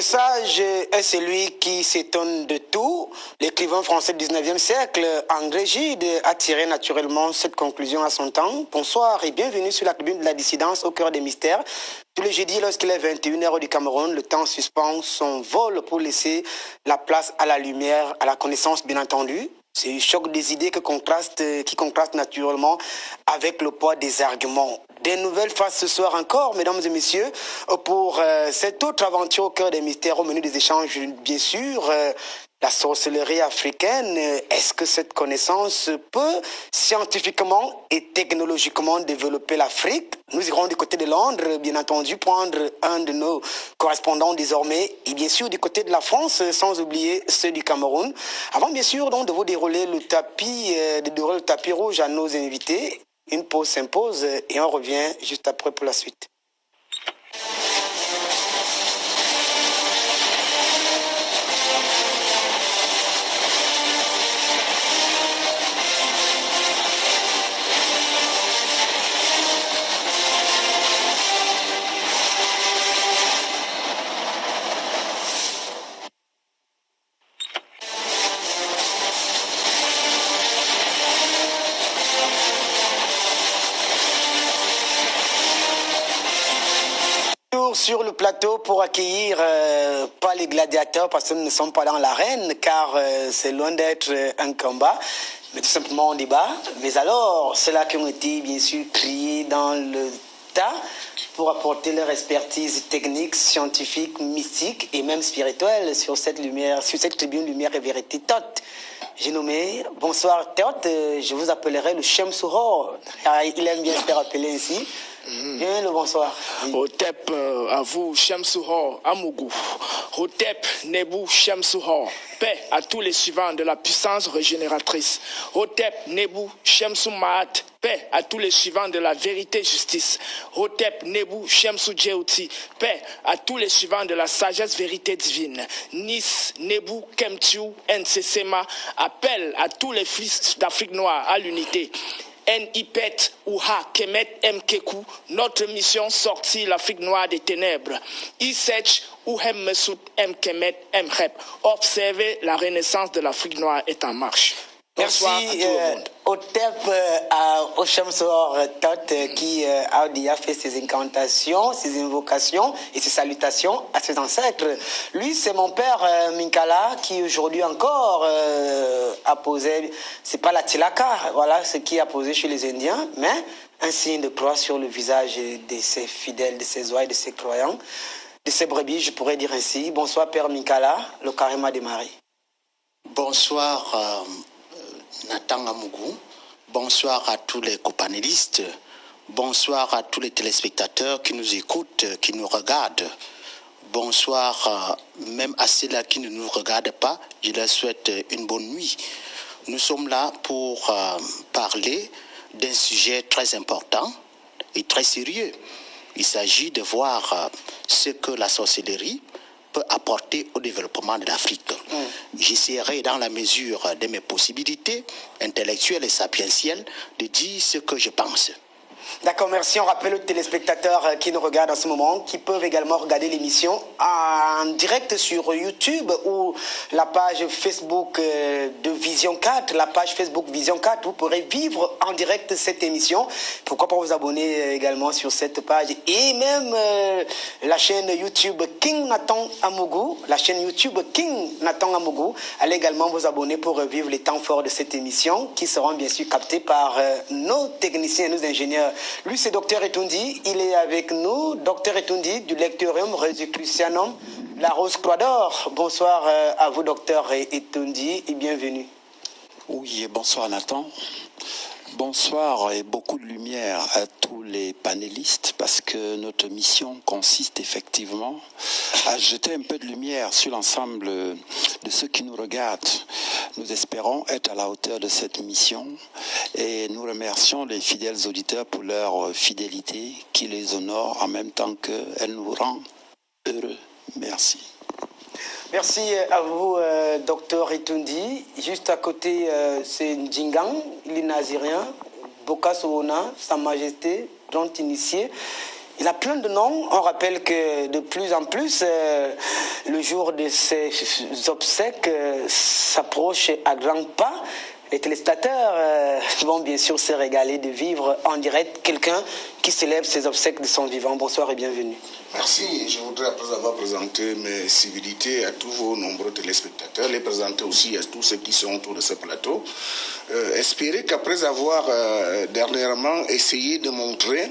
Le sage est celui qui s'étonne de tout. L'écrivain français du 19e siècle, André Gide, a tiré naturellement cette conclusion à son temps. Bonsoir et bienvenue sur la tribune de la dissidence au cœur des mystères. Tous les jeudis, lorsqu'il est 21h du Cameroun, le temps suspend son vol pour laisser la place à la lumière, à la connaissance bien entendu. C'est le choc des idées qui contraste naturellement avec le poids des arguments. Des nouvelles faces ce soir encore, mesdames et messieurs, pour cette autre aventure au cœur des mystères, au menu des échanges, bien sûr. La sorcellerie africaine, est-ce que cette connaissance peut scientifiquement et technologiquement développer l'Afrique? Nous irons du côté de Londres, bien entendu, prendre un de nos correspondants désormais, et bien sûr du côté de la France, sans oublier ceux du Cameroun. Avant bien sûr donc de vous dérouler le tapis rouge à nos invités, une pause s'impose et on revient juste après pour la suite. Sur le plateau pour accueillir pas les gladiateurs parce que nous ne sommes pas dans l'arène car c'est loin d'être un combat mais tout simplement un débat. Mais alors ceux-là qui ont été bien sûr criés dans le tas pour apporter leur expertise technique, scientifique, mystique et même spirituelle sur cette lumière, sur cette tribune lumière et vérité Tot. J'ai nommé, bonsoir Tot, je vous appellerai le Shemsuhor. Il aime bien se faire appeler ainsi. Bien le bonsoir. Hotep à vous, Shemsuhor, Amougou. Hotep, Nebou, Shemsuhor. Paix à tous les suivants de la puissance régénératrice. Hotep, Nebou, Shemsu Maat. Paix à tous les suivants de la vérité justice. Hotep, Nebou, Shemsu Djeuti. Paix à tous les suivants de la sagesse vérité divine. Nis, Nebou, Kemtiu, Nsesema. Appel à tous les fils d'Afrique noire à l'unité. Nipet Ouha Kemet Mkekou, notre mission sortir l'Afrique noire des ténèbres. Isech Ouhem Mesut Mkemet Mrep. Observer la renaissance de l'Afrique noire est en marche. Merci au TEP, au Shemsuhor Tot qui a déjà fait ses incantations, ses invocations et ses salutations à ses ancêtres. Lui, c'est mon père Minkala qui aujourd'hui encore a posé, c'est pas la tilaka, voilà ce qui a posé chez les Indiens, mais un signe de croix sur le visage de ses fidèles, de ses oies, de ses croyants, de ses brebis, je pourrais dire ainsi. Bonsoir père Minkala, le carême a démarré. Bonsoir Nathan Amougou, bonsoir à tous les copanélistes, bonsoir à tous les téléspectateurs qui nous écoutent, qui nous regardent, bonsoir même à ceux-là qui ne nous regardent pas, je leur souhaite une bonne nuit. Nous sommes là pour parler d'un sujet très important et très sérieux. Il s'agit de voir ce que la sorcellerie peut apporter au développement de l'Afrique. J'essaierai, dans la mesure de mes possibilités intellectuelles et sapientielles, de dire ce que je pense. D'accord, merci. On rappelle aux téléspectateurs qui nous regardent en ce moment, qui peuvent également regarder l'émission en direct sur YouTube ou la page Facebook de Vision 4, la page Facebook Vision 4. Vous pourrez vivre en direct cette émission. Pourquoi pas vous abonner également sur cette page et même la chaîne YouTube King Nathan Amougou, la chaîne YouTube King Nathan Amougou. Allez également vous abonner pour revivre les temps forts de cette émission qui seront bien sûr captés par nos techniciens et nos ingénieurs. Lui, c'est Dr Etundi. Il est avec nous. Dr Etundi du Lectorium Rosicrucianum, la Rose Croix d'Or. Bonsoir à vous, Dr Etundi, et bienvenue. Oui, bonsoir Nathan. Bonsoir et beaucoup de lumière à tous les panélistes parce que notre mission consiste effectivement à jeter un peu de lumière sur l'ensemble de ceux qui nous regardent. Nous espérons être à la hauteur de cette mission et nous remercions les fidèles auditeurs pour leur fidélité qui les honore en même temps qu'elle nous rend heureux. Merci. Merci à vous, Dr Etundi. Juste à côté, c'est Ndjingang, il est nazirien, Boka Soona, Sa Majesté, grand initié. Il a plein de noms. On rappelle que de plus en plus, le jour de ces obsèques s'approche à grands pas. Les téléspectateurs vont bien sûr se régaler de vivre en direct quelqu'un qui célèbre ses obsèques de son vivant. Bonsoir et bienvenue. Merci. Je voudrais, après avoir présenté mes civilités à tous vos nombreux téléspectateurs, les présenter aussi à tous ceux qui sont autour de ce plateau, espérer qu'après avoir dernièrement essayé de montrer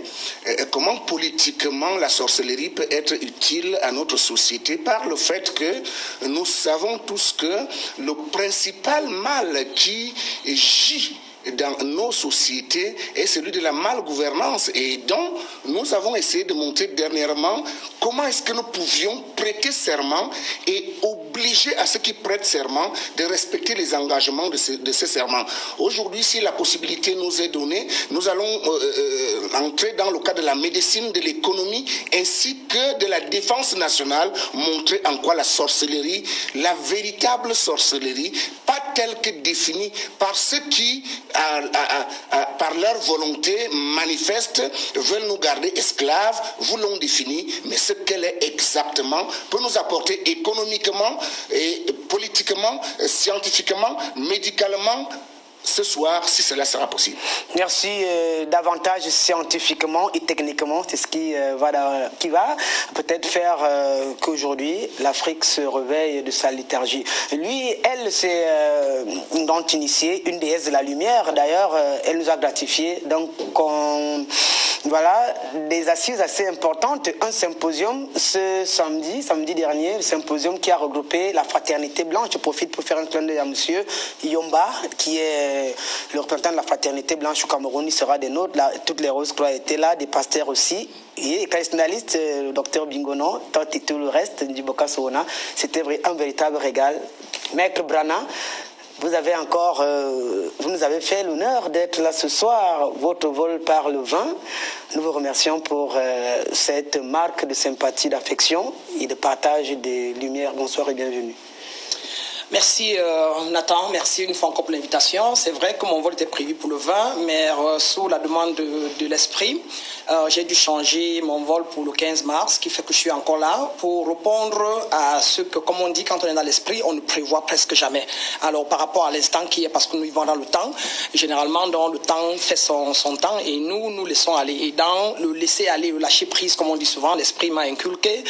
comment politiquement la sorcellerie peut être utile à notre société par le fait que nous savons tous que le principal mal qui gît dans nos sociétés est celui de la malgouvernance, et donc nous avons essayé de montrer dernièrement comment est-ce que nous pouvions prêter serment et obliger à ceux qui prêtent serment de respecter les engagements de ces serments. Aujourd'hui, si la possibilité nous est donnée, nous allons entrer dans le cadre de la médecine, de l'économie ainsi que de la défense nationale, montrer en quoi la sorcellerie, la véritable sorcellerie, pas telle que définie par ceux qui par leur volonté manifeste, veulent nous garder esclaves, vous l'ont défini, mais ce qu'elle est exactement peut nous apporter économiquement, et politiquement, scientifiquement, médicalement, ce soir, si cela sera possible. Merci. Davantage scientifiquement et techniquement, c'est ce qui va peut-être faire qu'aujourd'hui l'Afrique se réveille de sa léthargie. Lui, elle, c'est une grande initiée, une déesse de la lumière. D'ailleurs, elle nous a gratifié. Donc, voilà, des assises assez importantes. Un symposium ce samedi dernier, le symposium qui a regroupé la fraternité blanche. Je profite pour faire un clin d'œil à monsieur Yomba, qui est le représentant de la fraternité blanche au Cameroun. Il sera des nôtres. Là, toutes les roses croix étaient là, des pasteurs aussi. Et les traditionnalistes, le docteur Bingono, tant et tout le reste, Ndiboka Soona. C'était un véritable régal. Maître Brana, vous nous avez fait l'honneur d'être là ce soir. Votre vol par le vin. Nous vous remercions pour cette marque de sympathie, d'affection et de partage des lumières. Bonsoir et bienvenue. Merci Nathan, merci une fois encore pour l'invitation. C'est vrai que mon vol était prévu pour le 20, mais sous la demande de l'esprit, j'ai dû changer mon vol pour le 15 mars, ce qui fait que je suis encore là pour répondre à ce que, comme on dit, quand on est dans l'esprit, on ne prévoit presque jamais. Alors par rapport à l'instant qui est, parce que nous vivons dans le temps, généralement dans le temps fait son temps et nous laissons aller. Et dans le laisser aller, le lâcher prise, comme on dit souvent, l'esprit m'a inculqué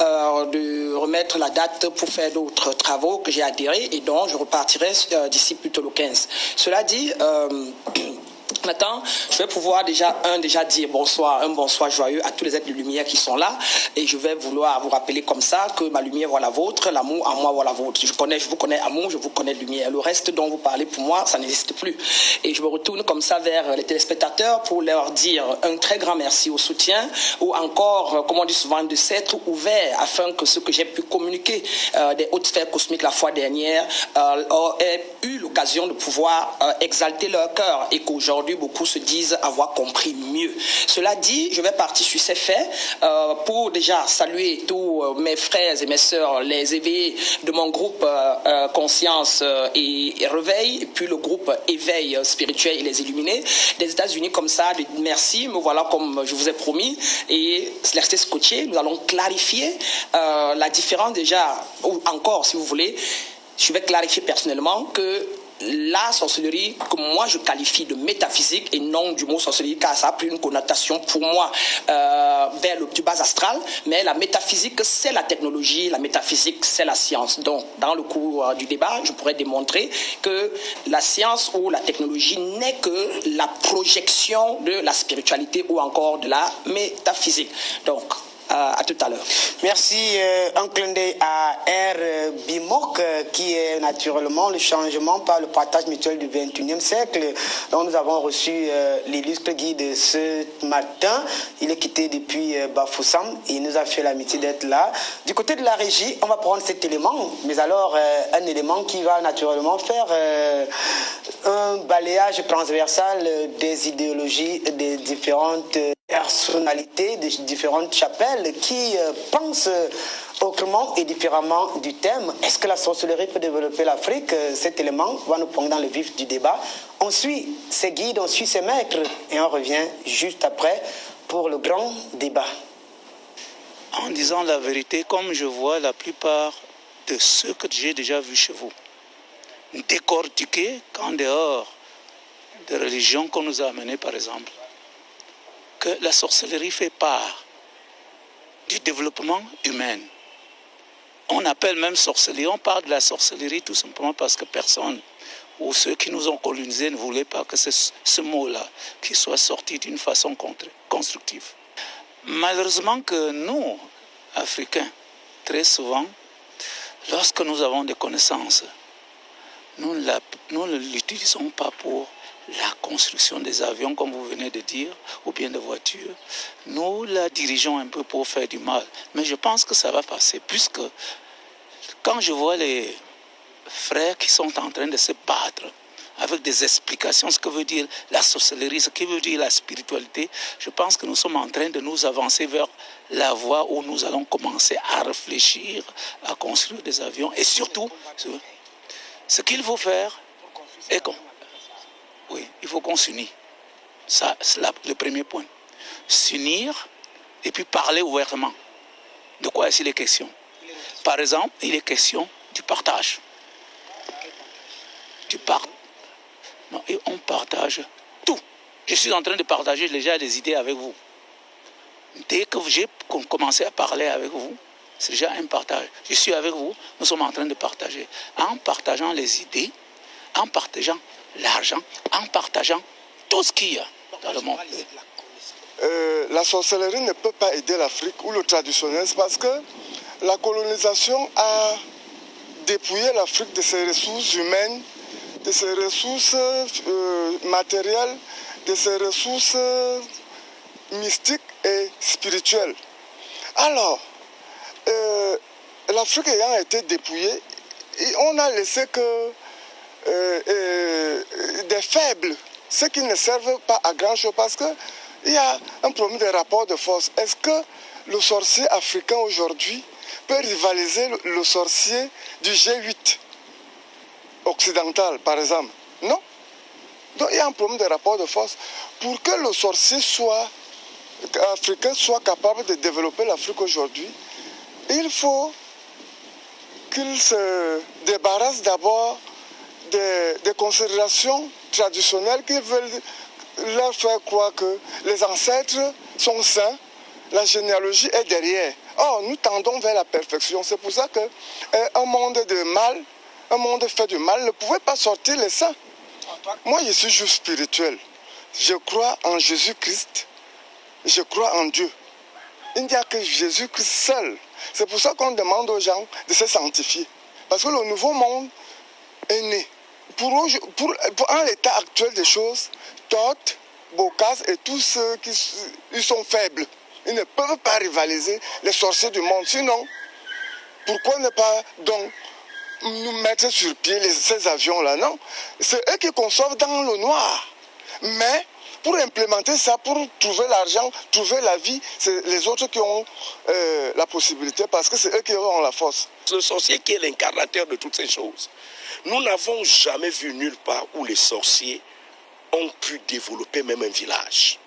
de remettre la date pour faire d'autres travaux que j'ai adhéré. Et donc je repartirai d'ici plutôt le 15. Cela dit, maintenant, je vais pouvoir déjà dire bonsoir, un bonsoir joyeux à tous les êtres de lumière qui sont là, et je vais vouloir vous rappeler comme ça que ma lumière voit la vôtre, l'amour en moi voit la vôtre. Je vous connais amour, je vous connais lumière. Le reste dont vous parlez pour moi, ça n'existe plus. Et je me retourne comme ça vers les téléspectateurs pour leur dire un très grand merci au soutien, ou encore, comme on dit souvent, de s'être ouvert afin que ce que j'ai pu communiquer des hautes sphères cosmiques la fois dernière ait eu l'occasion de pouvoir exalter leur cœur, et qu'aujourd'hui beaucoup se disent avoir compris mieux. Cela dit, je vais partir sur ces faits pour déjà saluer tous mes frères et mes sœurs, les éveillés de mon groupe Conscience et Réveil, et puis le groupe Éveil spirituel et les illuminés des États-Unis. Comme ça, merci, me voilà comme je vous ai promis, et restez scotché. Nous allons clarifier la différence déjà, ou encore si vous voulez, je vais clarifier personnellement que la sorcellerie, que moi je qualifie de métaphysique et non du mot sorcellerie, car ça a pris une connotation pour moi vers le plus bas astral, mais la métaphysique c'est la technologie, la métaphysique c'est la science. Donc dans le cours du débat, je pourrais démontrer que la science ou la technologie n'est que la projection de la spiritualité ou encore de la métaphysique. Donc à tout à l'heure. Merci. Un clin d'œil à R. Bimoc, qui est naturellement le changement par le partage mutuel du 21e siècle, dont nous avons reçu l'illustre guide ce matin. Il est quitté depuis Bafoussam et il nous a fait l'amitié d'être là. Du côté de la régie, on va prendre cet élément, mais alors un élément qui va naturellement faire un balayage transversal des idéologies des différentes personnalités, des différentes chapelles qui pensent autrement et différemment du thème. Est-ce que la sorcellerie peut développer l'Afrique? Cet élément va nous prendre dans le vif du débat. On suit ses guides, on suit ses maîtres et on revient juste après pour le grand débat. en disant la vérité comme je vois la plupart de ceux que j'ai déjà vus chez vous. Décortiquer qu'en dehors des religions qu'on nous a amenées, par exemple, que la sorcellerie fait part du développement humain. On appelle même sorcellerie, on parle de la sorcellerie tout simplement parce que personne, ou ceux qui nous ont colonisés, ne voulaient pas que ce mot-là qui soit sorti d'une façon constructive. Malheureusement que nous, Africains, très souvent, lorsque nous avons des connaissances, nous ne l'utilisons pas pour la construction des avions, comme vous venez de dire, ou bien des voitures. Nous la dirigeons un peu pour faire du mal. Mais je pense que ça va passer, puisque quand je vois les frères qui sont en train de se battre avec des explications, ce que veut dire la sorcellerie, ce que veut dire la spiritualité, je pense que nous sommes en train de nous avancer vers la voie où nous allons commencer à réfléchir, à construire des avions. Et surtout, ce qu'il faut faire est qu'on... Oui, il faut qu'on s'unisse. Ça, c'est le premier point. S'unir et puis parler ouvertement. De quoi est-il question? Par exemple, il est question du partage. Non, et on partage tout. Je suis en train de partager déjà des idées avec vous. Dès que j'ai commencé à parler avec vous, c'est déjà un partage. Je suis avec vous, nous sommes en train de partager. En partageant les idées, en partageant l'argent, en partageant tout ce qu'il y a dans le monde. La sorcellerie ne peut pas aider l'Afrique ou le traditionnel parce que la colonisation a dépouillé l'Afrique de ses ressources humaines, de ses ressources matérielles, de ses ressources mystiques et spirituelles. Alors, l'Afrique ayant été dépouillée, on a laissé que des faibles, ceux qui ne servent pas à grand chose, parce qu'il y a un problème de rapport de force. Est-ce que le sorcier africain aujourd'hui peut rivaliser le sorcier du G8 occidental, par exemple? Non. Donc il y a un problème de rapport de force. Pour que le sorcier africain soit capable de développer l'Afrique aujourd'hui, il faut qu'il se débarrasse d'abord des considérations traditionnelles qui veulent leur faire croire que les ancêtres sont saints, la généalogie est derrière. Or, nous tendons vers la perfection. C'est pour ça qu'un monde de mal, un monde fait du mal, ne pouvait pas sortir les saints. Moi, je suis juste spirituel. Je crois en Jésus-Christ. Je crois en Dieu. Il n'y a que Jésus-Christ seul. C'est pour ça qu'on demande aux gens de se sanctifier. Parce que le nouveau monde est né. Pour en l'état actuel des choses, Toth, Bokaz et tous ceux qui ils sont faibles. Ils ne peuvent pas rivaliser les sorciers du monde. Sinon, pourquoi ne pas donc nous mettre sur pied ces avions-là? Non, c'est eux qui conçoivent dans le noir. Mais pour implémenter ça, pour trouver l'argent, trouver la vie, c'est les autres qui ont la possibilité parce que c'est eux qui auront la force. Le sorcier qui est l'incarnateur de toutes ces choses. Nous n'avons jamais vu nulle part où les sorciers ont pu développer même un village.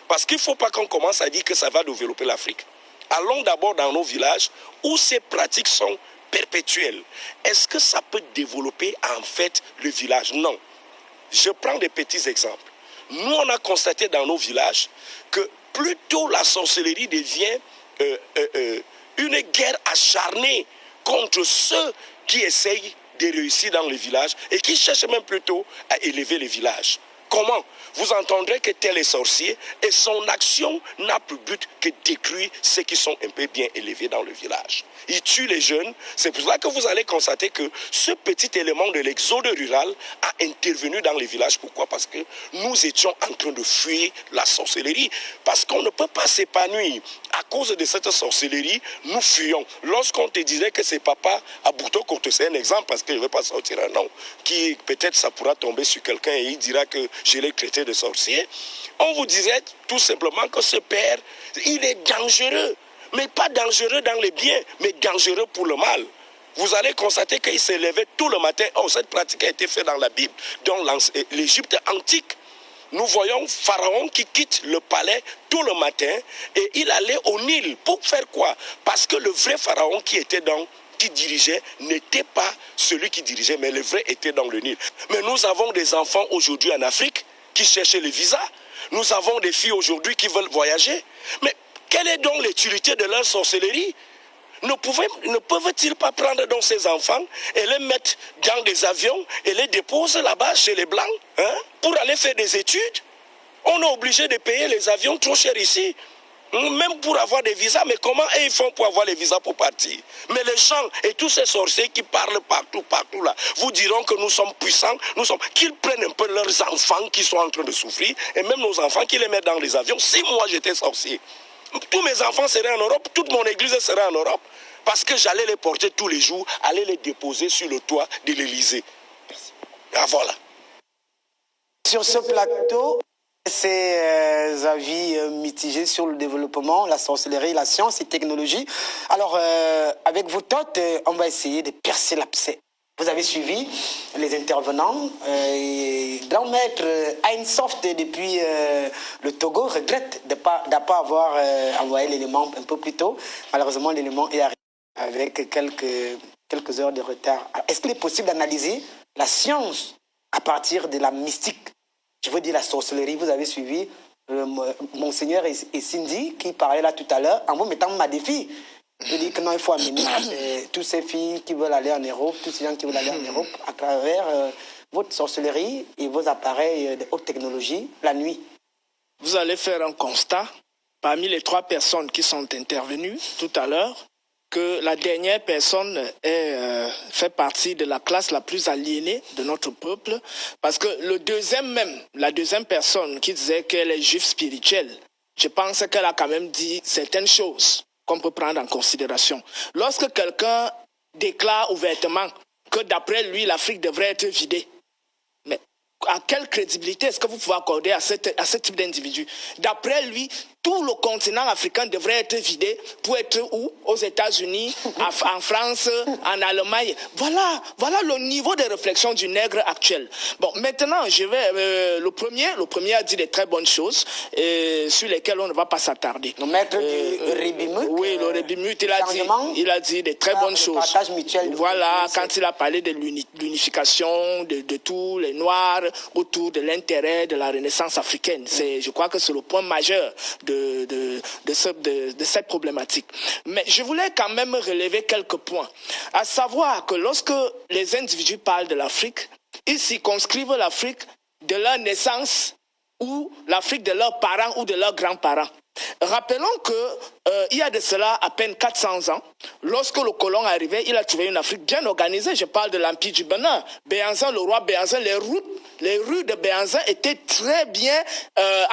Parce qu'il ne faut pas qu'on commence à dire que ça va développer l'Afrique. Allons d'abord dans nos villages où ces pratiques sont perpétuelles. Est-ce que ça peut développer en fait le village? Non. Je prends des petits exemples. Nous, on a constaté dans nos villages que plutôt la sorcellerie devient une guerre acharnée contre ceux qui essayent de réussir dans les villages et qui cherchent même plutôt à élever les villages. Comment? Vous entendrez que tel est sorcier et son action n'a plus but que détruire ceux qui sont un peu bien élevés dans le village. Il tue les jeunes. C'est pour cela que vous allez constater que ce petit élément de l'exode rural a intervenu dans les villages. Pourquoi? Parce que nous étions en train de fuir la sorcellerie. Parce qu'on ne peut pas s'épanouir. À cause de cette sorcellerie, nous fuyons. Lorsqu'on te disait que c'est papa à Boutoko, c'est un exemple parce que je ne vais pas sortir un nom, qui peut-être ça pourra tomber sur quelqu'un et il dira que je l'ai traité de sorcier. On vous disait tout simplement que ce père, il est dangereux. Mais pas dangereux dans les biens, mais dangereux pour le mal. Vous allez constater qu'il s'est levé tout le matin. Oh, cette pratique a été faite dans la Bible, dans l'Égypte antique. nous voyons Pharaon qui quitte le palais tout le matin et il allait au Nil. Pour faire quoi? Parce que le vrai Pharaon qui dirigeait n'était pas celui qui dirigeait, mais le vrai était dans le Nil. Mais nous avons des enfants aujourd'hui en Afrique qui cherchent les visas. Nous avons des filles aujourd'hui qui veulent voyager. Mais quelle est donc l'utilité de leur sorcellerie? Ne peuvent-ils pas prendre donc ces enfants et les mettre dans des avions et les déposer là-bas chez les Blancs pour aller faire des études? On est obligé de payer les avions trop cher ici, même pour avoir des visas. Mais comment ils font pour avoir les visas pour partir? Mais les gens et tous ces sorciers qui parlent partout là, vous diront que nous sommes puissants, qu'ils prennent un peu leurs enfants qui sont en train de souffrir, et même nos enfants qui les mettent dans les avions. Si moi j'étais sorcier, tous mes enfants seraient en Europe, toute mon église serait en Europe, parce que j'allais les porter tous les jours, aller les déposer sur le toit de l'Élysée. Ah, voilà. Sur ce plateau, ces avis mitigés sur le développement, la sorcellerie, la science et technologie. Alors, avec vous toutes, on va essayer de percer l'abcès. Vous avez suivi les intervenants. Grand maître Hein Soft, depuis le Togo, regrette de ne pas avoir envoyé l'élément un peu plus tôt. Malheureusement, l'élément est arrivé avec quelques heures de retard. Est-ce qu'il est possible d'analyser la science à partir de la mystique? Je veux dire la sorcellerie. Vous avez suivi Monseigneur et Cindy qui parlaient là tout à l'heure en vous mettant ma défi. Je dis que non, il faut amener toutes ces filles qui veulent aller en Europe, tous ces gens qui veulent aller en Europe à travers votre sorcellerie et vos appareils de haute technologie la nuit. Vous allez faire un constat parmi les 3 personnes qui sont intervenues tout à l'heure que la dernière personne fait partie de la classe la plus aliénée de notre peuple, parce que la deuxième personne qui disait qu'elle est juive spirituelle, je pense qu'elle a quand même dit certaines choses qu'on peut prendre en considération. Lorsque quelqu'un déclare ouvertement que d'après lui, l'Afrique devrait être vidée, mais à quelle crédibilité est-ce que vous pouvez accorder à ce type d'individu? D'après lui, tout le continent africain devrait être vidé pour être où? Aux États-Unis, en France, en Allemagne. Voilà le niveau de réflexion du nègre actuel. Bon, maintenant, le premier a dit des très bonnes choses sur lesquelles on ne va pas s'attarder. Le maître du Rébimut. Oui, le Rébimut, il a dit des très bonnes choses. Partage mutuel. Voilà, quand il a parlé de l'unification de tous les Noirs autour de l'intérêt de la Renaissance africaine. Je crois que c'est le point majeur de cette problématique. Mais je voulais quand même relever quelques points. À savoir que lorsque les individus parlent de l'Afrique, ils circonscrivent l'Afrique de leur naissance ou l'Afrique de leurs parents ou de leurs grands-parents. Rappelons qu'il y a de cela à peine 400 ans, lorsque le colon arrivait, il a trouvé une Afrique bien organisée. Je parle de l'Empire du Bénin. Béhanzin, le roi Béhanzin, les rues de Béhanzin étaient très bien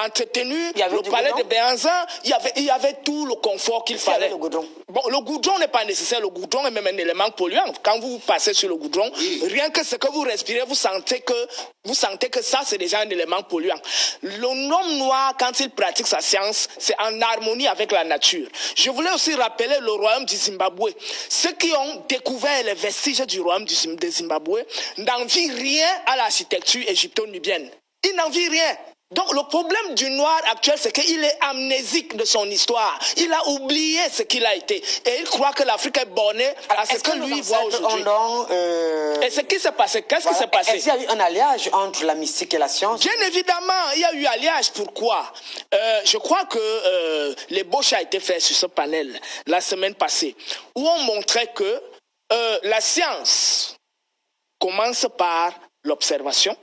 entretenues. Le palais de Béhanzin, il y avait tout le confort qu'il fallait. Le goudron. Bon, le goudron n'est pas nécessaire. Le goudron est même un élément polluant. Quand vous passez sur le goudron, rien que ce que vous respirez, vous sentez que ça, c'est déjà un élément polluant. L'homme noir, quand il pratique sa science, c'est en harmonie avec la nature. Je voulais aussi rappeler le royaume du Zimbabwe. Ceux qui ont découvert les vestiges du royaume du Zimbabwe n'envient rien à l'architecture égypto-nubienne. Ils n'envient rien. Donc le problème du noir actuel, c'est qu'il est amnésique de son histoire. Il a oublié ce qu'il a été. Et il croit que l'Afrique est bornée à ce que lui voit aujourd'hui. Et ce qui s'est passé, qu'est-ce qui s'est passé? Est-ce qu'il y a eu un alliage entre la mystique et la science? Bien évidemment, il y a eu alliage. Pourquoi? Je crois que l'ébauche a été faite sur ce panel la semaine passée, où on montrait que la science commence par l'observation.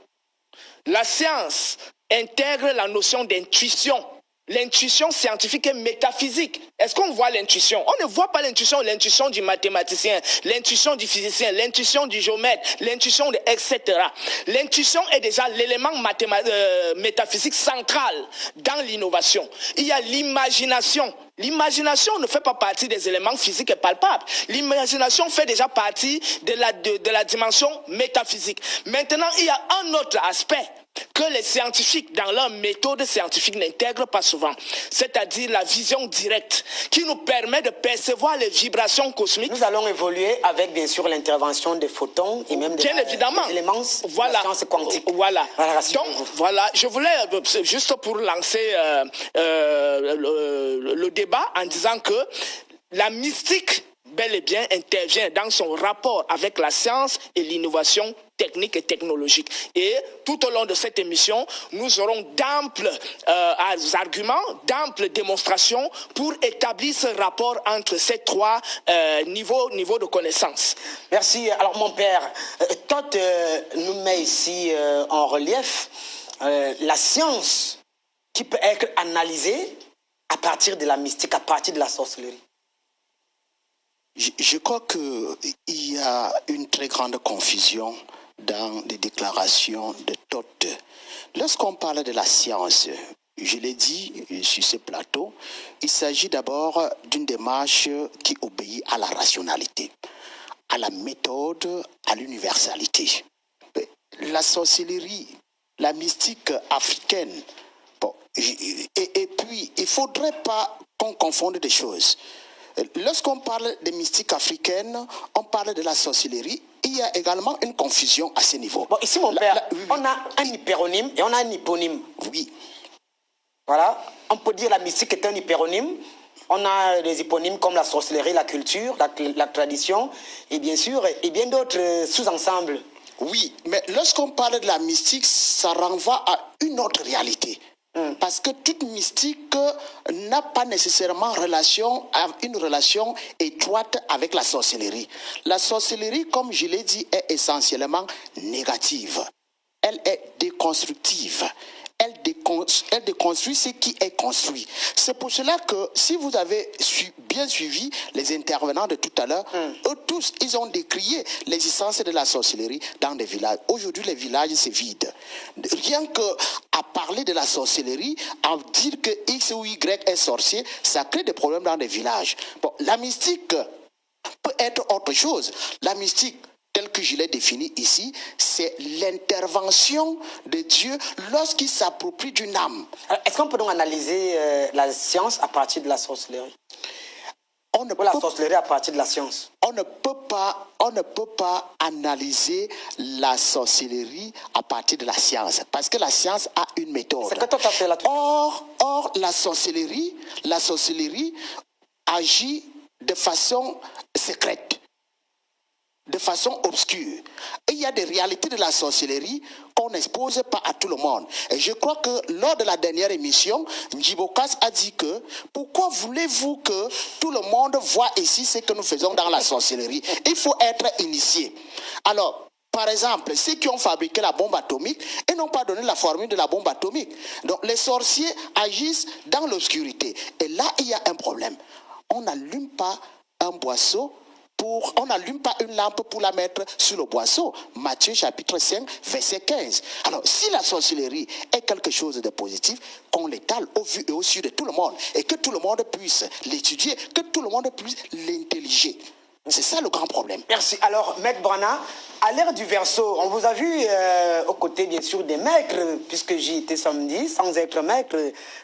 La science intègre la notion d'intuition. L'intuition scientifique et métaphysique. Est-ce qu'on voit l'intuition? On ne voit pas l'intuition du mathématicien, l'intuition du physicien, l'intuition du géomètre, l'intuition etc. L'intuition est déjà l'élément métaphysique central dans l'innovation. Il y a l'imagination. L'imagination ne fait pas partie des éléments physiques et palpables. L'imagination fait déjà partie de la dimension métaphysique. Maintenant, il y a un autre aspect que les scientifiques, dans leur méthode scientifique, n'intègrent pas souvent. C'est-à-dire la vision directe, qui nous permet de percevoir les vibrations cosmiques. Nous allons évoluer avec, bien sûr, l'intervention des photons et même des éléments de la science quantique. Voilà. Donc, voilà, je voulais, juste pour lancer le débat en disant que la mystique, bel et bien, intervient dans son rapport avec la science et l'innovation technique et technologique. Et tout au long de cette émission, nous aurons d'amples arguments, d'amples démonstrations pour établir ce rapport entre ces trois niveaux de connaissance. Merci. Alors, mon père, Todd nous met ici en relief la science qui peut être analysée à partir de la mystique, à partir de la sorcellerie. Je crois qu'il y a une très grande confusion dans les déclarations de Todd. Lorsqu'on parle de la science, je l'ai dit sur ce plateau, il s'agit d'abord d'une démarche qui obéit à la rationalité, à la méthode, à l'universalité. La sorcellerie, la mystique africaine, et puis il ne faudrait pas qu'on confonde des choses. Lorsqu'on parle de mystique africaine, on parle de la sorcellerie. Il y a également une confusion à ce niveau. Bon, ici, mon père, on a un hyperonyme et on a un hyponyme. Oui. Voilà. On peut dire la mystique est un hyperonyme. On a des hyponymes comme la sorcellerie, la culture, la tradition et bien sûr, et bien d'autres sous-ensembles. Oui, mais lorsqu'on parle de la mystique, ça renvoie à une autre réalité. Parce que toute mystique n'a pas nécessairement une relation étroite avec la sorcellerie. La sorcellerie, comme je l'ai dit, est essentiellement négative. Elle est déconstructive. Elle déconstruit ce qui est construit. C'est pour cela que si vous avez bien suivi les intervenants de tout à l'heure, eux tous, ils ont décrié l'existence de la sorcellerie dans des villages. Aujourd'hui, les villages, c'est vide. Rien qu'à parler de la sorcellerie, à dire que X ou Y est sorcier, ça crée des problèmes dans des villages. Bon, la mystique peut être autre chose. La mystique, tel que je l'ai défini ici, c'est l'intervention de Dieu lorsqu'il s'approprie d'une âme. Est-ce qu'on peut donc analyser la science à partir de la sorcellerie? La sorcellerie à partir de la science. On ne peut pas analyser la sorcellerie à partir de la science, parce que la science a une méthode. C'est que toi tu as fait là-dessus. Or, la sorcellerie agit de façon secrète, de façon obscure. Et il y a des réalités de la sorcellerie qu'on n'expose pas à tout le monde. Et je crois que lors de la dernière émission, Njibokas a dit que pourquoi voulez-vous que tout le monde voit ici ce que nous faisons dans la sorcellerie? Il faut être initié. Alors, par exemple, ceux qui ont fabriqué la bombe atomique, ils n'ont pas donné la formule de la bombe atomique. Donc les sorciers agissent dans l'obscurité. Et là, il y a un problème. On n'allume pas un boisseau, on n'allume pas une lampe pour la mettre sur le boisseau. Matthieu chapitre 5, verset 15. Alors, si la sorcellerie est quelque chose de positif, qu'on l'étale au vu et au su de tout le monde, et que tout le monde puisse l'étudier, que tout le monde puisse l'intelliger. C'est ça le grand problème. Merci. Alors, Maître Brana, à l'ère du Verseau, on vous a vu aux côtés, bien sûr, des maîtres, puisque j'y étais samedi, sans être maître,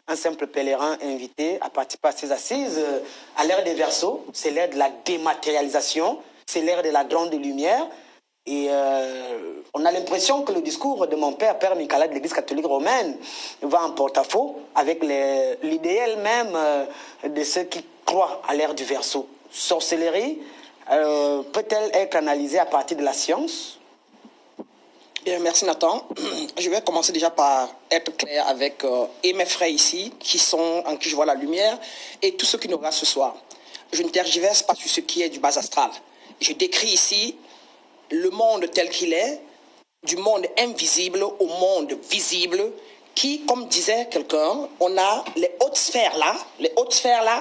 un simple pèlerin invité à participer à ces assises. À l'ère des Verseaux, c'est l'ère de la dématérialisation, c'est l'ère de la grande lumière. Et on a l'impression que le discours de mon père Michaela de l'Église catholique romaine va en porte-à-faux avec l'idéal même de ceux qui croient à l'ère du Verseau. Sorcellerie, peut-elle être analysée à partir de la science? Bien, merci Nathan. Je vais commencer déjà par être clair avec et mes frères ici, en qui je vois la lumière, et tous ceux qui nous regardent ce soir. Je ne tergiverse pas sur ce qui est du bas astral. Je décris ici le monde tel qu'il est, du monde invisible au monde visible, qui, comme disait quelqu'un, on a les hautes sphères là,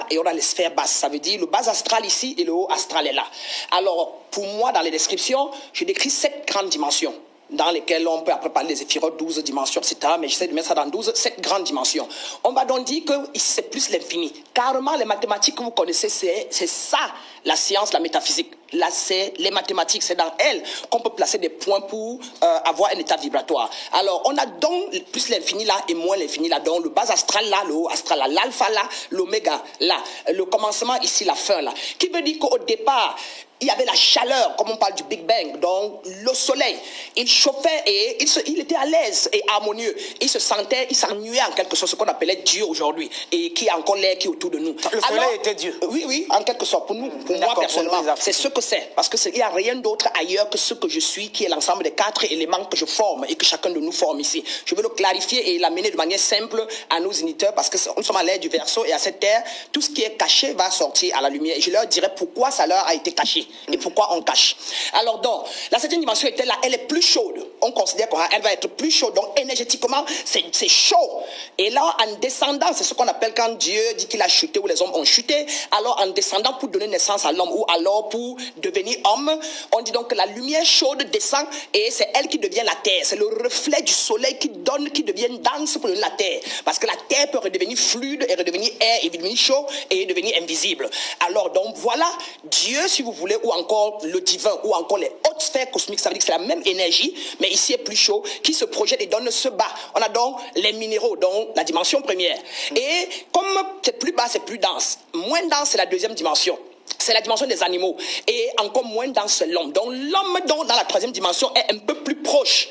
et on a les sphères basses. Ça veut dire le bas astral ici et le haut astral est là. Alors, pour moi, dans les descriptions, je décris 7 grandes dimensions, dans lesquelles on peut après parler des éphirotes, 12 dimensions, etc. Mais j'essaie de mettre ça dans 7 grandes dimensions. On va donc dire que c'est plus l'infini. Carrément, les mathématiques que vous connaissez, c'est ça, la science, la métaphysique. Là, c'est les mathématiques, c'est dans elles qu'on peut placer des points pour avoir un état vibratoire. Alors, on a donc plus l'infini là et moins l'infini là. Donc, le bas astral là, le haut astral là, l'alpha là, l'oméga là, le commencement ici, la fin là. Qui veut dire qu'au départ, il y avait la chaleur, comme on parle du Big Bang, donc le soleil, il chauffait et il était à l'aise et harmonieux. Il se sentait, il s'ennuyait en quelque sorte, ce qu'on appelait Dieu aujourd'hui, et qui est encore l'air qui est autour de nous. Le soleil était Dieu. Oui, en quelque sorte, pour nous, pour moi personnellement, c'est ce que c'est. Parce qu'il n'y a rien d'autre ailleurs que ce que je suis, qui est l'ensemble des 4 éléments que je forme et que chacun de nous forme ici. Je veux le clarifier et l'amener de manière simple à nos initeurs, parce que nous sommes à l'ère du Verseau et à cette ère, tout ce qui est caché va sortir à la lumière. Et je leur dirai pourquoi ça leur a été caché. Et pourquoi on cache. Alors donc, la 7e dimension était là, elle est plus chaude. On considère qu'elle va être plus chaude. Donc énergétiquement, c'est chaud. Et là, en descendant, c'est ce qu'on appelle quand Dieu dit qu'il a chuté ou les hommes ont chuté. Alors en descendant pour donner naissance à l'homme ou alors pour devenir homme, on dit donc que la lumière chaude descend et c'est elle qui devient la terre. C'est le reflet du soleil qui devient dense pour donner la terre. Parce que la terre peut redevenir fluide et redevenir air et devenir chaud et devenir invisible. Alors donc voilà, Dieu, si vous voulez, ou encore le divin, ou encore les hautes sphères cosmiques, ça veut dire que c'est la même énergie, mais ici est plus chaud, qui se projette et donne ce bas. On a donc les minéraux, donc la dimension première. Et comme c'est plus bas, c'est plus dense. Moins dense, c'est la 2e dimension. C'est la dimension des animaux. Et encore moins dense, c'est l'homme. Donc l'homme, dans la 3e dimension, est un peu plus proche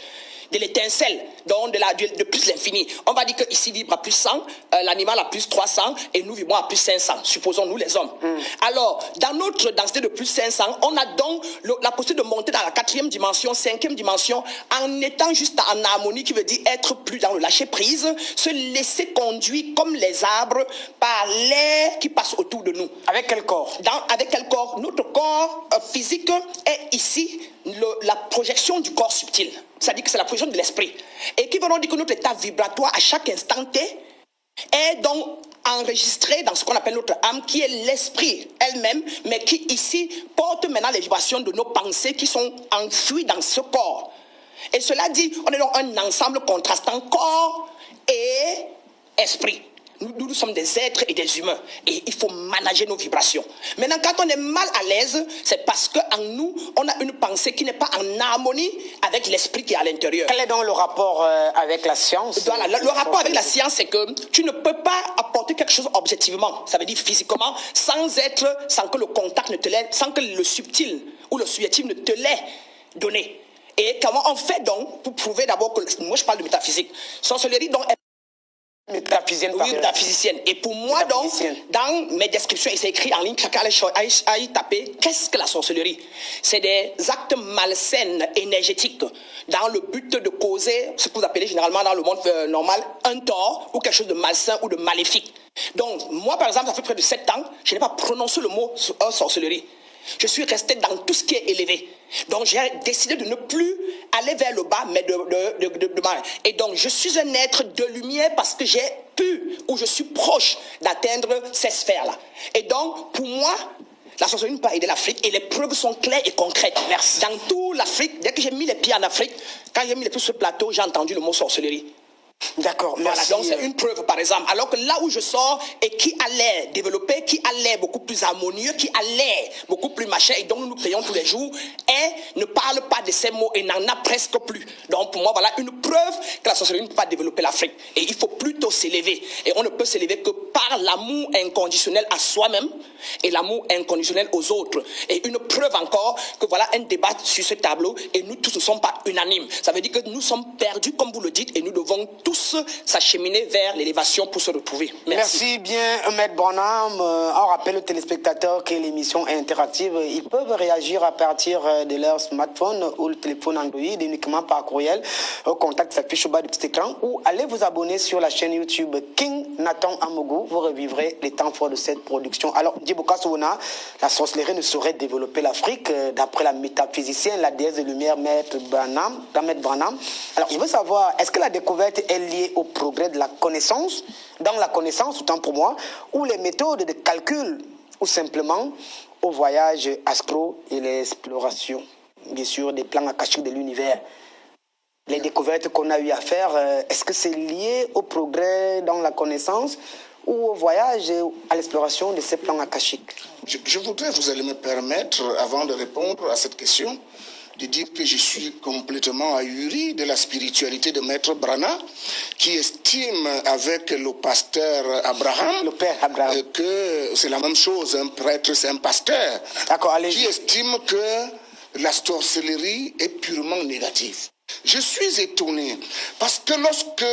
de l'étincelle, donc de plus l'infini. On va dire qu'ici vibre à plus 100, l'animal à plus 300, et nous vibrons à plus 500, supposons-nous les hommes. Alors, dans notre densité de plus 500, on a donc la possibilité de monter dans la 4e dimension, 5e dimension, en étant juste en harmonie, qui veut dire être plus dans le lâcher-prise, se laisser conduire comme les arbres par l'air qui passe autour de nous. Avec quel corps? Avec quel corps? Notre corps physique est ici la projection du corps subtil. C'est-à-dire que c'est la projection de l'esprit. Et qui veut donc dire que notre état vibratoire à chaque instant T est donc enregistré dans ce qu'on appelle notre âme, qui est l'esprit elle-même, mais qui ici porte maintenant les vibrations de nos pensées qui sont enfouies dans ce corps. Et cela dit, on est donc un ensemble contrastant corps et esprit. Nous sommes des êtres et des humains. Et il faut manager nos vibrations. Maintenant, quand on est mal à l'aise, c'est parce qu'en nous, on a une pensée qui n'est pas en harmonie avec l'esprit qui est à l'intérieur. Quel est donc le rapport avec la science? Voilà, le rapport avec la science, c'est que tu ne peux pas apporter quelque chose objectivement, ça veut dire physiquement, sans que le contact ne te l'ait, sans que le subtil ou le subjectif ne te l'ait donné. Et comment on fait donc pour prouver d'abord que, moi je parle de métaphysique, sorcellerie donc métaphysicienne. Oui, métaphysicienne. Et pour moi, donc, dans mes descriptions, il s'est écrit en ligne, chacun a y tapé, qu'est-ce que la sorcellerie? C'est des actes malsains, énergétiques, dans le but de causer ce que vous appelez généralement dans le monde normal, un tort ou quelque chose de malsain ou de maléfique. Donc, moi, par exemple, ça fait près de 7 ans, je n'ai pas prononcé le mot sorcellerie. Je suis resté dans tout ce qui est élevé. Donc j'ai décidé de ne plus aller vers le bas, mais de mal. Et donc je suis un être de lumière parce que j'ai pu, ou je suis proche d'atteindre ces sphères-là. Et donc pour moi, la sorcellerie ne peut pas aider l'Afrique et les preuves sont claires et concrètes. Merci. Dans toute l'Afrique, dès que j'ai mis les pieds en Afrique, quand j'ai mis les pieds sur ce plateau, j'ai entendu le mot sorcellerie. D'accord, merci. Voilà, donc c'est une preuve par exemple. Alors que là où je sors et qui a l'air développé, qui a l'air beaucoup plus harmonieux, qui a l'air beaucoup plus machin et dont nous payons tous les jours, ne parle pas de ces mots et n'en a presque plus. Donc pour moi voilà une preuve que la sorcellerie ne peut pas développer l'Afrique. Et il faut plutôt s'élever. Et on ne peut s'élever que par l'amour inconditionnel à soi-même et l'amour inconditionnel aux autres. Et une preuve encore que voilà un débat sur ce tableau et nous tous ne sommes pas unanimes. Ça veut dire que nous sommes perdus comme vous le dites et nous devons tous s'acheminer vers l'élévation pour se retrouver. Merci bien, Maître Branham. On rappelle aux téléspectateurs que l'émission est interactive. Ils peuvent réagir à partir de leur smartphone ou le téléphone Android uniquement par courriel. Au contact s'affiche au bas du petit écran ou allez vous abonner sur la chaîne YouTube King Nathan Amougou. Vous revivrez les temps forts de cette production. Alors, Djiboka Souna, la sorcellerie ne saurait développer l'Afrique d'après la métaphysicienne, la déesse de lumière, Maître Branham. Alors, il veut savoir, est-ce que la découverte est liée au progrès de la connaissance, dans la connaissance, autant pour moi, ou les méthodes de calcul, ou simplement au voyage astro et l'exploration, bien sûr, des plans akashiques de l'univers. Les découvertes qu'on a eu à faire, est-ce que c'est lié au progrès dans la connaissance ou au voyage et à l'exploration de ces plans akashiques? Je voudrais, vous allez me permettre, avant de répondre à cette question, de dire que je suis complètement ahuri de la spiritualité de Maître Brana, qui estime avec le pasteur Abraham, le père Abraham, que c'est la même chose, un prêtre c'est un pasteur, qui estime que la sorcellerie est purement négative. Je suis étonné parce que lorsque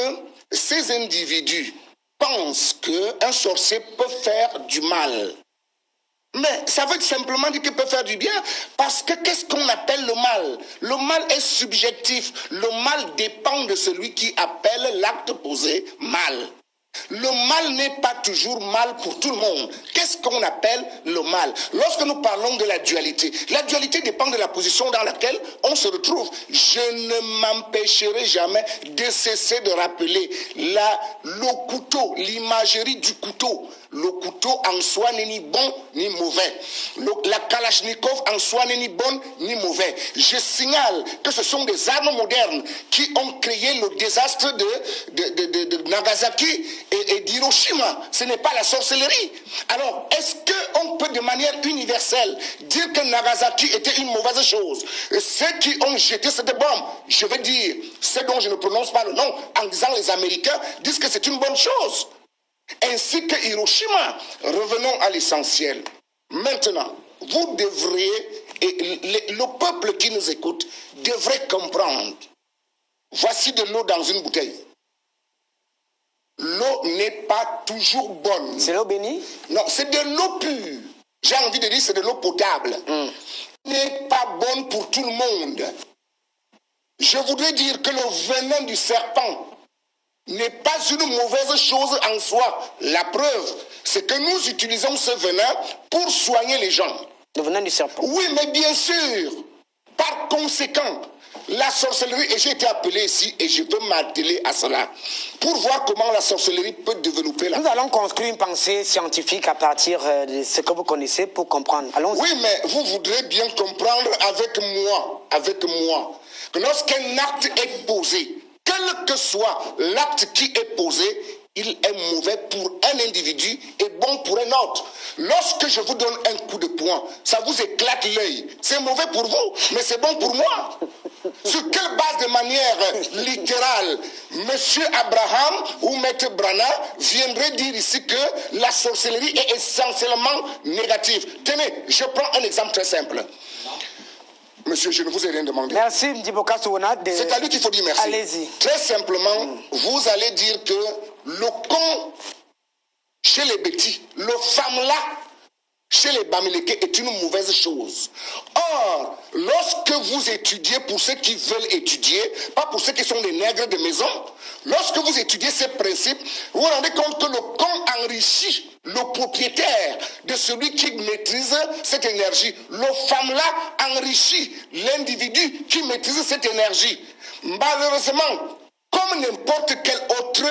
ces individus pensent qu'un sorcier peut faire du mal, mais ça veut simplement dire qu'il peut faire du bien, parce que qu'est-ce qu'on appelle le mal? Le mal est subjectif. Le mal dépend de celui qui appelle l'acte posé mal. Le mal n'est pas toujours mal pour tout le monde. Qu'est-ce qu'on appelle le mal? Lorsque nous parlons de la dualité dépend de la position dans laquelle on se retrouve. Je ne m'empêcherai jamais de cesser de rappeler le couteau, l'imagerie du couteau. Le couteau en soi n'est ni bon ni mauvais. La Kalachnikov en soi n'est ni bonne ni mauvais. Je signale que ce sont des armes modernes qui ont créé le désastre de Nagasaki et d'Hiroshima. Ce n'est pas la sorcellerie. Alors, est-ce qu'on peut de manière universelle dire que Nagasaki était une mauvaise chose? Ceux qui ont jeté cette bombe, je veux dire, ceux dont je ne prononce pas le nom, en disant les Américains, disent que c'est une bonne chose. Ainsi que Hiroshima. Revenons à l'essentiel. Maintenant, vous devriez, et le peuple qui nous écoute, devrait comprendre. Voici de l'eau dans une bouteille. L'eau n'est pas toujours bonne. C'est l'eau bénie? Non, c'est de l'eau pure. J'ai envie de dire c'est de l'eau potable. N'est pas bonne pour tout le monde. Je voudrais dire que le venin du serpent n'est pas une mauvaise chose en soi. La preuve, c'est que nous utilisons ce venin pour soigner les gens. Le venin du serpent? Oui, mais bien sûr. Par conséquent, la sorcellerie, et j'ai été appelé ici, et je veux m'atteler à cela, pour voir comment la sorcellerie peut développer Nous allons construire une pensée scientifique à partir de ce que vous connaissez pour comprendre. Allons-y. Oui, mais vous voudrez bien comprendre avec moi, que lorsqu'un acte est posé, quel que soit l'acte qui est posé, il est mauvais pour un individu et bon pour un autre. Lorsque je vous donne un coup de poing, ça vous éclate l'œil. C'est mauvais pour vous, mais c'est bon pour moi. Sur quelle base, de manière littérale, Monsieur Abraham ou Maître Brana viendrait dire ici que la sorcellerie est essentiellement négative? Tenez, je prends un exemple très simple. Monsieur, je ne vous ai rien demandé. Merci, Ndiboka Souona. C'est à lui qu'il faut dire merci. Allez-y. Très simplement, vous allez dire que le con chez les bêtis, le femme-là chez les Bamileke est une mauvaise chose. Or, lorsque vous étudiez, pour ceux qui veulent étudier, pas pour ceux qui sont des nègres de maison, lorsque vous étudiez ces principes, vous vous rendez compte que le con enrichit le propriétaire de celui qui maîtrise cette énergie. Le femme-là enrichit l'individu qui maîtrise cette énergie. Malheureusement, comme n'importe quelle autre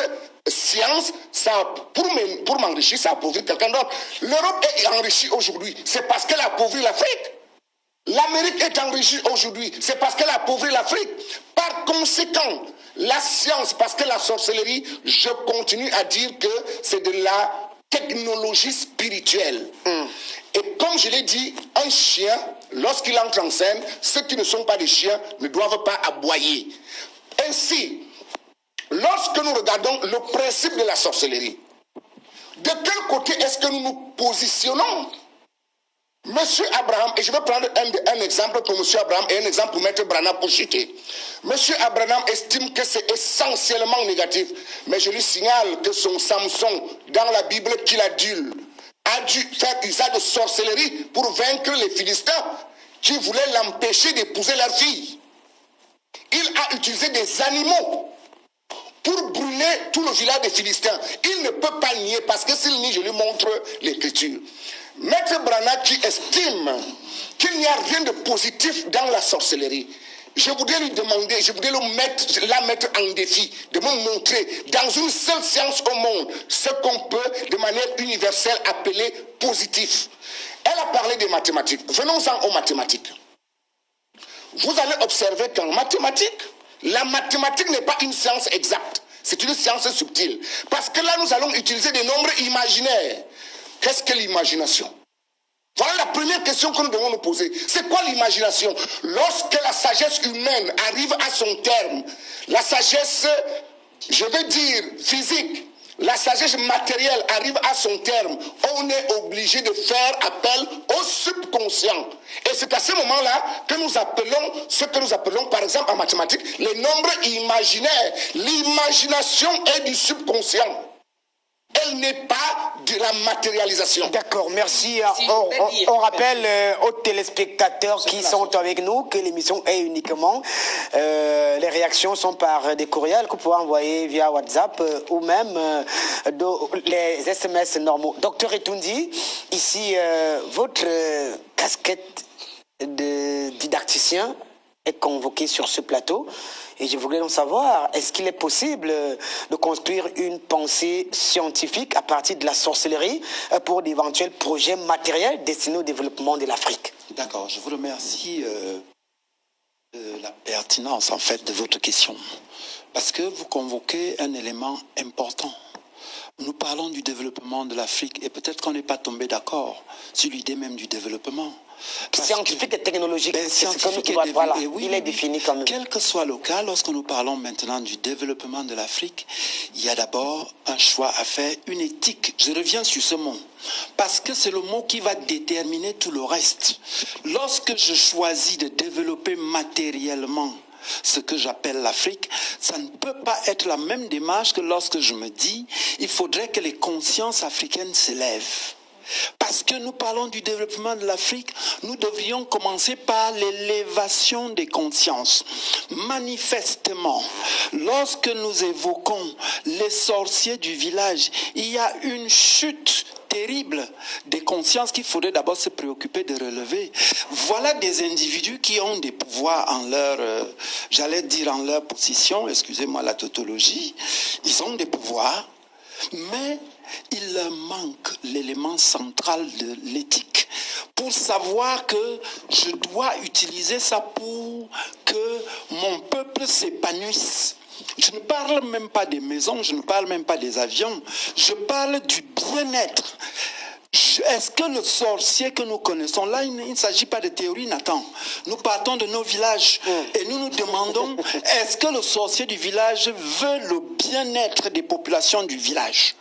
science, ça, pour m'enrichir, ça appauvrit quelqu'un d'autre. L'Europe est enrichie aujourd'hui, c'est parce qu'elle a appauvri l'Afrique. L'Amérique est enrichie aujourd'hui, c'est parce qu'elle a appauvri l'Afrique. Par conséquent, la science, parce que la sorcellerie, je continue à dire que c'est de la technologie spirituelle. Et comme je l'ai dit, un chien, lorsqu'il entre en scène, ceux qui ne sont pas des chiens ne doivent pas aboyer. Ainsi, lorsque nous regardons le principe de la sorcellerie, de quel côté est-ce que nous nous positionnons? Monsieur Abraham, et je vais prendre un exemple pour Monsieur Abraham et un exemple pour Maître Brana pour chuter. Monsieur Abraham estime que c'est essentiellement négatif, mais je lui signale que son Samson, dans la Bible qu'il adule, a dû faire usage de sorcellerie pour vaincre les Philistins qui voulaient l'empêcher d'épouser leur fille. Il a utilisé des animaux pour brûler tout le village des Philistins. Il ne peut pas nier, parce que s'il nie, je lui montre l'écriture. Maître Brana qui estime qu'il n'y a rien de positif dans la sorcellerie, je voudrais lui demander, je voudrais la mettre en défi, de me montrer dans une seule science au monde ce qu'on peut de manière universelle appeler positif. Elle a parlé des mathématiques. Venons-en aux mathématiques. Vous allez observer qu'en mathématiques, la mathématique n'est pas une science exacte. C'est une science subtile. Parce que là, nous allons utiliser des nombres imaginaires. Qu'est-ce que l'imagination? Voilà la première question que nous devons nous poser. C'est quoi l'imagination? Lorsque la sagesse humaine arrive à son terme, la sagesse, je veux dire, physique, la sagesse matérielle arrive à son terme, on est obligé de faire appel au subconscient. Et c'est à ce moment-là que nous appelons, ce que nous appelons par exemple en mathématiques, les nombres imaginaires. L'imagination est du subconscient. Elle n'est pas de la matérialisation. D'accord, merci. On rappelle aux téléspectateurs qui sont avec nous que l'émission est uniquement, les réactions sont par des courriels que vous pouvez envoyer via WhatsApp ou même les SMS normaux. Docteur Etundi, ici, votre casquette de didacticien est convoquée sur ce plateau. Et je voulais donc savoir, est-ce qu'il est possible de construire une pensée scientifique à partir de la sorcellerie pour d'éventuels projets matériels destinés au développement de l'Afrique? D'accord, je vous remercie de la pertinence en fait de votre question. Parce que vous convoquez un élément important. Nous parlons du développement de l'Afrique et peut-être qu'on n'est pas tombé d'accord sur l'idée même du développement. Scientifique et technologique, voilà, il est défini comme... Quel que soit le cas, lorsque nous parlons maintenant du développement de l'Afrique, il y a d'abord un choix à faire, une éthique. Je reviens sur ce mot, parce que c'est le mot qui va déterminer tout le reste. Lorsque je choisis de développer matériellement ce que j'appelle l'Afrique, ça ne peut pas être la même démarche que lorsque je me dis il faudrait que les consciences africaines s'élèvent. Parce que nous parlons du développement de l'Afrique, nous devrions commencer par l'élévation des consciences. Manifestement, lorsque nous évoquons les sorciers du village, il y a une chute terrible des consciences qu'il faudrait d'abord se préoccuper de relever. Voilà des individus qui ont des pouvoirs en leur, j'allais dire en leur position, excusez-moi la tautologie, ils ont des pouvoirs, mais il leur manque l'élément central de l'éthique pour savoir que je dois utiliser ça pour que mon peuple s'épanouisse. Je ne parle même pas des maisons, je ne parle même pas des avions, je parle du bien-être. Est-ce que le sorcier que nous connaissons, là il ne s'agit pas de théorie, Nathan. Nous partons de nos villages et nous nous demandons, est-ce que le sorcier du village veut le bien-être des populations du village?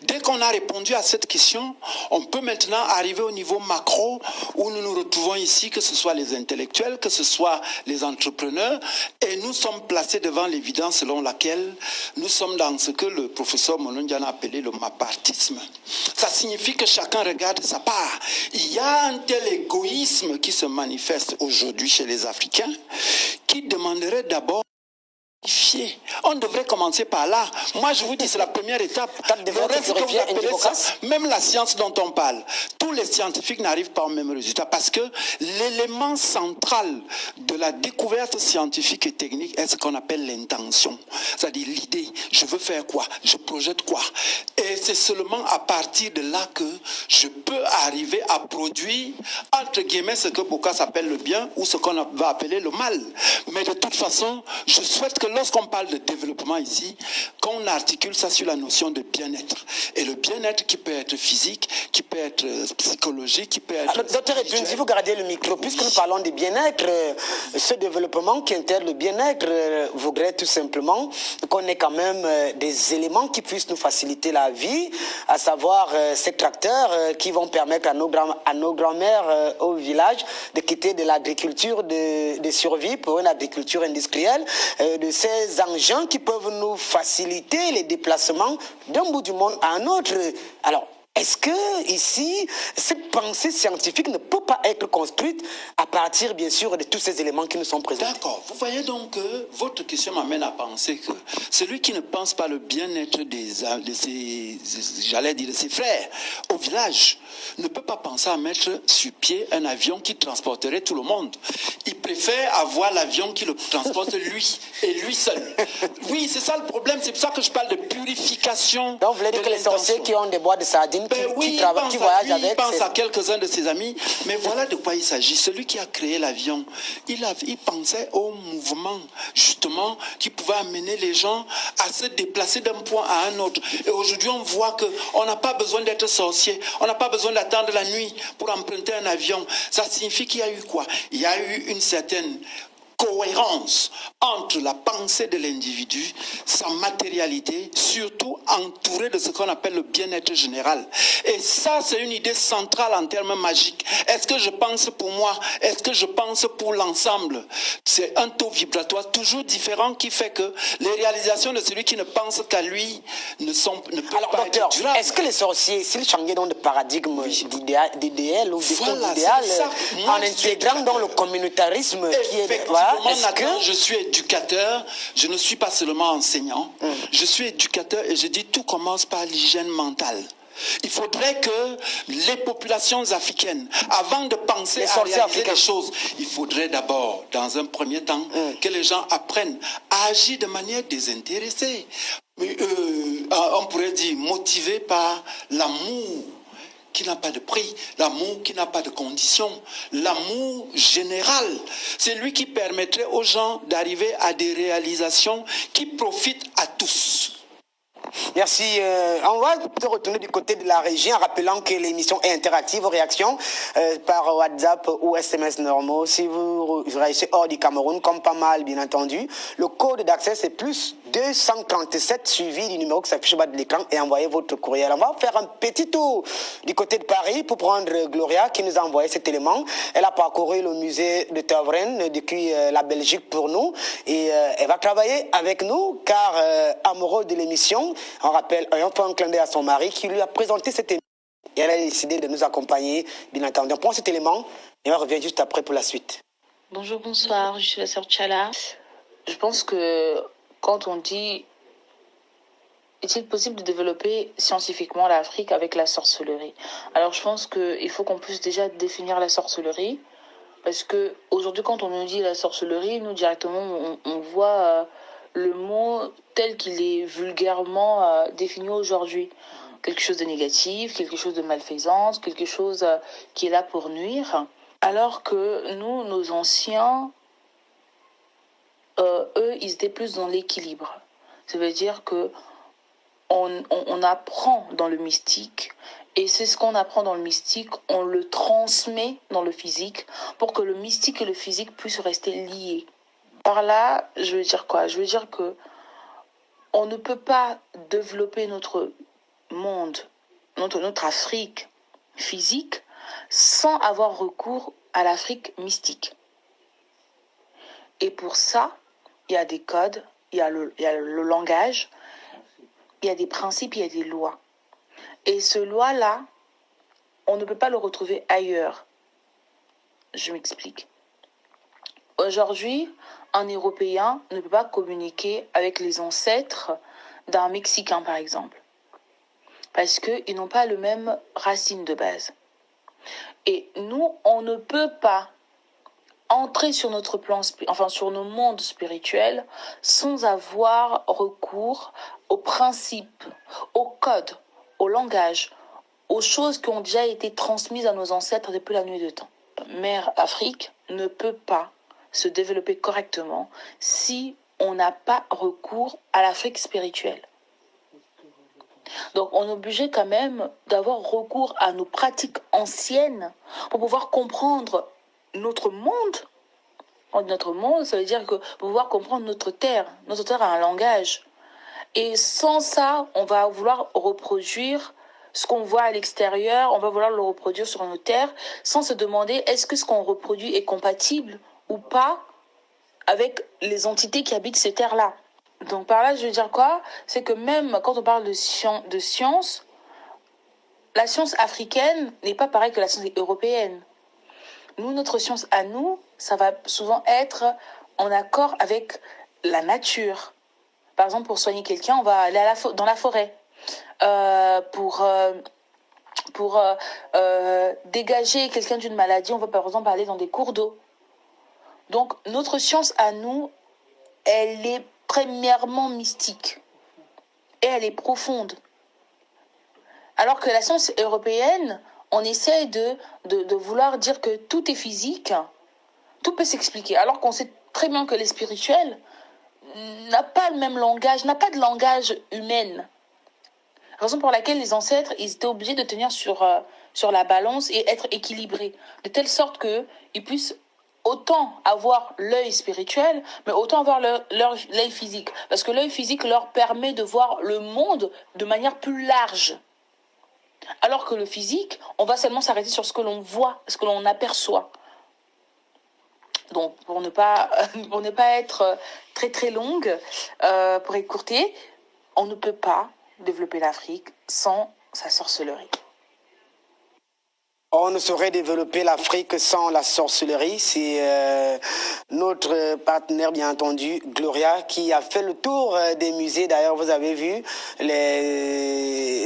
Dès qu'on a répondu à cette question, on peut maintenant arriver au niveau macro où nous nous retrouvons ici, que ce soit les intellectuels, que ce soit les entrepreneurs, et nous sommes placés devant l'évidence selon laquelle nous sommes dans ce que le professeur Monondian a appelé le mapartisme. Ça signifie que chacun regarde sa part. Il y a un tel égoïsme qui se manifeste aujourd'hui chez les Africains qui demanderait d'abord. On devrait commencer par là. Moi, je vous dis, c'est la première étape. Le reste que vous appelez ça, même la science dont on parle, tous les scientifiques n'arrivent pas au même résultat parce que l'élément central de la découverte scientifique et technique est ce qu'on appelle l'intention. C'est-à-dire l'idée, je veux faire quoi, je projette quoi. Et c'est seulement à partir de là que je peux arriver à produire, entre guillemets, ce que Bocas appelle le bien ou ce qu'on va appeler le mal. Mais de toute façon, je souhaite que lorsqu'on parle de développement ici, qu'on articule ça sur la notion de bien-être. Et le bien-être qui peut être physique, qui peut être psychologique, qui peut être... Alors, docteur Etundi, si vous gardez le micro, puisque nous parlons de bien-être, ce développement qui intègre le bien-être voudrait tout simplement qu'on ait quand même des éléments qui puissent nous faciliter la vie, à savoir ces tracteurs qui vont permettre à nos grands-mères au village de quitter de l'agriculture de survie pour une agriculture industrielle, de ces engins qui peuvent nous faciliter les déplacements d'un bout du monde à un autre. Alors, est-ce que ici, cette pensée scientifique ne peut pas être construite à partir, bien sûr, de tous ces éléments qui nous sont présentés? D'accord. Vous voyez donc que votre question m'amène à penser que celui qui ne pense pas le bien-être de ses frères au village ne peut pas penser à mettre sur pied un avion qui transporterait tout le monde. Il préfère avoir l'avion qui le transporte lui et lui seul. Oui, c'est ça le problème. C'est pour ça que je parle de purification. Donc, vous voulez dire que les sorciers qui ont des boîtes de sardines, qui voyagent avec... Il pense à quelques-uns de ses amis, mais voilà de quoi il s'agit. Celui qui a créé l'avion, il pensait au mouvement, justement, qui pouvait amener les gens à se déplacer d'un point à un autre. Et aujourd'hui, on voit qu'on n'a pas besoin d'être sorcier, on n'a pas besoin d'attendre la nuit pour emprunter un avion. Ça signifie qu'il y a eu quoi? Il y a eu une certaine cohérence entre la pensée de l'individu, sa matérialité, surtout entouré de ce qu'on appelle le bien-être général. Et ça, c'est une idée centrale en termes magiques. Est-ce que je pense pour moi? Est-ce que je pense pour l'ensemble? C'est un taux vibratoire toujours différent qui fait que les réalisations de celui qui ne pense qu'à lui ne peuvent Alors, pas docteur, être durables. est-ce que les sorciers, s'ils changeaient donc de paradigme d'idéal ou Voilà, d'idéal, c'est ça. Moi, en intégrant dans le communautarisme qui est... Effectivement, Nathan, je suis éducateur, je ne suis pas seulement enseignant, je suis éducateur et je dis tout commence par l'hygiène mentale. Il faudrait que les populations africaines, avant de penser à réaliser des choses, il faudrait d'abord, dans un premier temps, que les gens apprennent à agir de manière désintéressée. On pourrait dire motivé par l'amour qui n'a pas de prix, l'amour qui n'a pas de conditions, l'amour général. C'est lui qui permettrait aux gens d'arriver à des réalisations qui profitent à tous. Merci. On va se retourner du côté de la régie en rappelant que l'émission est interactive. Réaction par WhatsApp ou SMS normaux. Si vous réagissez hors du Cameroun, comme pas mal, bien entendu, le code d'accès c'est plus 237 suivi du numéro qui s'affiche au bas de l'écran et envoyez votre courriel. On va faire un petit tour du côté de Paris pour prendre Gloria qui nous a envoyé cet élément. Elle a parcouru le musée de Tavren depuis la Belgique pour nous et elle va travailler avec nous car amoureux de l'émission, on rappelle, on fait un clin d'œil à son mari qui lui a présenté cet élément et elle a décidé de nous accompagner, bien entendu. On prend cet élément et on revient juste après pour la suite. Bonjour, bonsoir, je suis la sœur Tchala. Je pense que quand on dit est-il possible de développer scientifiquement l'Afrique avec la sorcellerie? Alors je pense qu'il faut qu'on puisse déjà définir la sorcellerie parce que aujourd'hui quand on nous dit la sorcellerie, nous directement on voit le mot tel qu'il est vulgairement défini aujourd'hui. Quelque chose de négatif, quelque chose de malfaisance, quelque chose qui est là pour nuire. Alors que nous, nos anciens, eux, ils étaient plus dans l'équilibre. Ça veut dire que on apprend dans le mystique, et c'est ce qu'on apprend dans le mystique, on le transmet dans le physique pour que le mystique et le physique puissent rester liés. Par là, je veux dire quoi? Je veux dire que on ne peut pas développer notre monde, notre Afrique physique sans avoir recours à l'Afrique mystique. Et pour ça, il y a des codes, il y a le langage, il y a des principes, il y a des lois. Et ce loi-là, on ne peut pas le retrouver ailleurs. Je m'explique. Aujourd'hui, un Européen ne peut pas communiquer avec les ancêtres d'un Mexicain, par exemple. Parce qu'ils n'ont pas le même racine de base. Et nous, on ne peut pas entrer sur notre plan, sur nos mondes spirituels sans avoir recours aux principes, aux codes, au langage, aux choses qui ont déjà été transmises à nos ancêtres depuis la nuit des temps. Mère Afrique ne peut pas se développer correctement si on n'a pas recours à l'Afrique spirituelle. Donc on est obligé quand même d'avoir recours à nos pratiques anciennes pour pouvoir comprendre notre monde. Notre monde, ça veut dire que pour pouvoir comprendre notre terre a un langage. Et sans ça, on va vouloir reproduire ce qu'on voit à l'extérieur, on va vouloir le reproduire sur nos terres, sans se demander est-ce que ce qu'on reproduit est compatible ou pas avec les entités qui habitent ces terres-là. Donc par là, je veux dire quoi? C'est que même quand on parle de science, la science africaine n'est pas pareille que la science européenne. Nous, notre science à nous, ça va souvent être en accord avec la nature. Par exemple, pour soigner quelqu'un, on va aller dans la forêt. Pour pour dégager quelqu'un d'une maladie, on va par exemple aller dans des cours d'eau. Donc notre science à nous, elle est premièrement mystique et elle est profonde. Alors que la science européenne, on essaie de vouloir dire que tout est physique, tout peut s'expliquer, alors qu'on sait très bien que les spirituels n'a pas le même langage, n'a pas de langage humain. Raison pour laquelle les ancêtres, ils étaient obligés de tenir sur la balance et être équilibrés, de telle sorte qu'ils puissent autant avoir l'œil spirituel, mais autant avoir l'œil physique. Parce que l'œil physique leur permet de voir le monde de manière plus large. Alors que le physique, on va seulement s'arrêter sur ce que l'on voit, ce que l'on aperçoit. Donc, pour ne pas être très très longue, pour écourter, on ne peut pas développer l'Afrique sans sa sorcellerie. On ne saurait développer l'Afrique sans la sorcellerie. C'est notre partenaire, bien entendu, Gloria, qui a fait le tour des musées. D'ailleurs, vous avez vu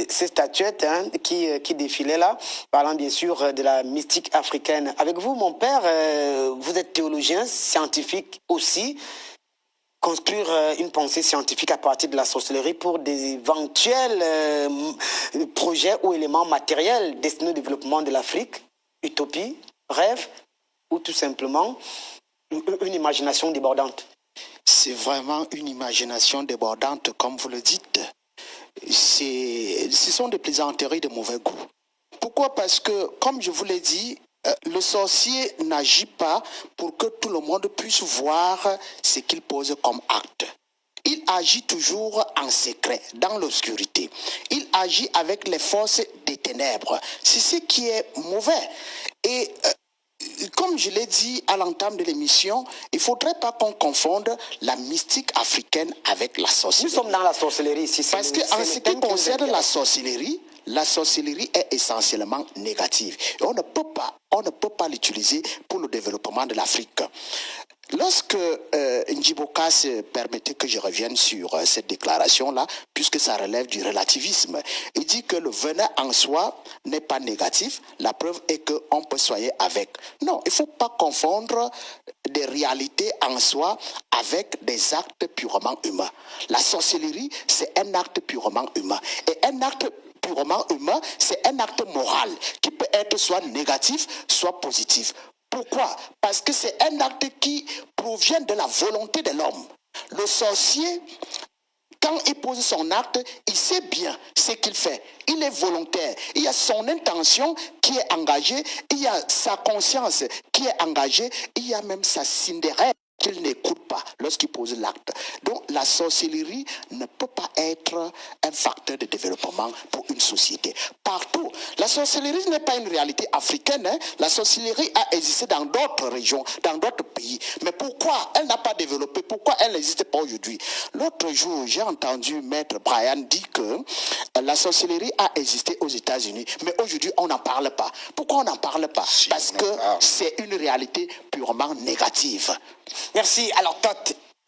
ces statuettes qui défilaient là, parlant bien sûr de la mystique africaine. Avec vous, mon père, vous êtes théologien, scientifique aussi. Construire une pensée scientifique à partir de la sorcellerie pour des éventuels projets ou éléments matériels destinés au développement de l'Afrique, utopie, rêve, ou tout simplement une imagination débordante. C'est vraiment une imagination débordante, comme vous le dites. Ce sont des plaisanteries de mauvais goût. Pourquoi? Parce que, comme je vous l'ai dit, le sorcier n'agit pas pour que tout le monde puisse voir ce qu'il pose comme acte. Il agit toujours en secret, dans l'obscurité. Il agit avec les forces des ténèbres. C'est ce qui est mauvais. Et comme je l'ai dit à l'entame de l'émission, il ne faudrait pas qu'on confonde la mystique africaine avec la sorcellerie. Nous sommes dans la sorcellerie ici. Parce qu'en ce qui concerne la sorcellerie est essentiellement négative. Et on ne peut pas l'utiliser pour le développement de l'Afrique. Lorsque Njibokas permettait que je revienne sur cette déclaration-là, puisque ça relève du relativisme, il dit que le venin en soi n'est pas négatif, la preuve est qu'on peut soigner avec. Non, il ne faut pas confondre des réalités en soi avec des actes purement humains. La sorcellerie, c'est un acte purement humain. Et un acte purement humain, c'est un acte moral qui peut être soit négatif, soit positif. Pourquoi? Parce que c'est un acte qui provient de la volonté de l'homme. Le sorcier, quand il pose son acte, il sait bien ce qu'il fait. Il est volontaire. Il y a son intention qui est engagée. Il y a sa conscience qui est engagée. Il y a même sa Cinderelle qu'il n'écoute pas lorsqu'il pose l'acte. Donc la sorcellerie ne peut pas être un facteur de développement pour une société. Partout, la sorcellerie n'est pas une réalité africaine. La sorcellerie a existé dans d'autres régions, dans d'autres pays. Mais pourquoi elle n'a pas développé? Pourquoi elle n'existe pas aujourd'hui? L'autre jour, j'ai entendu Maître Brian dire que la sorcellerie a existé aux États-Unis. Mais aujourd'hui, on n'en parle pas. Pourquoi on n'en parle pas? Parce que c'est une réalité purement négative. Merci. Alors,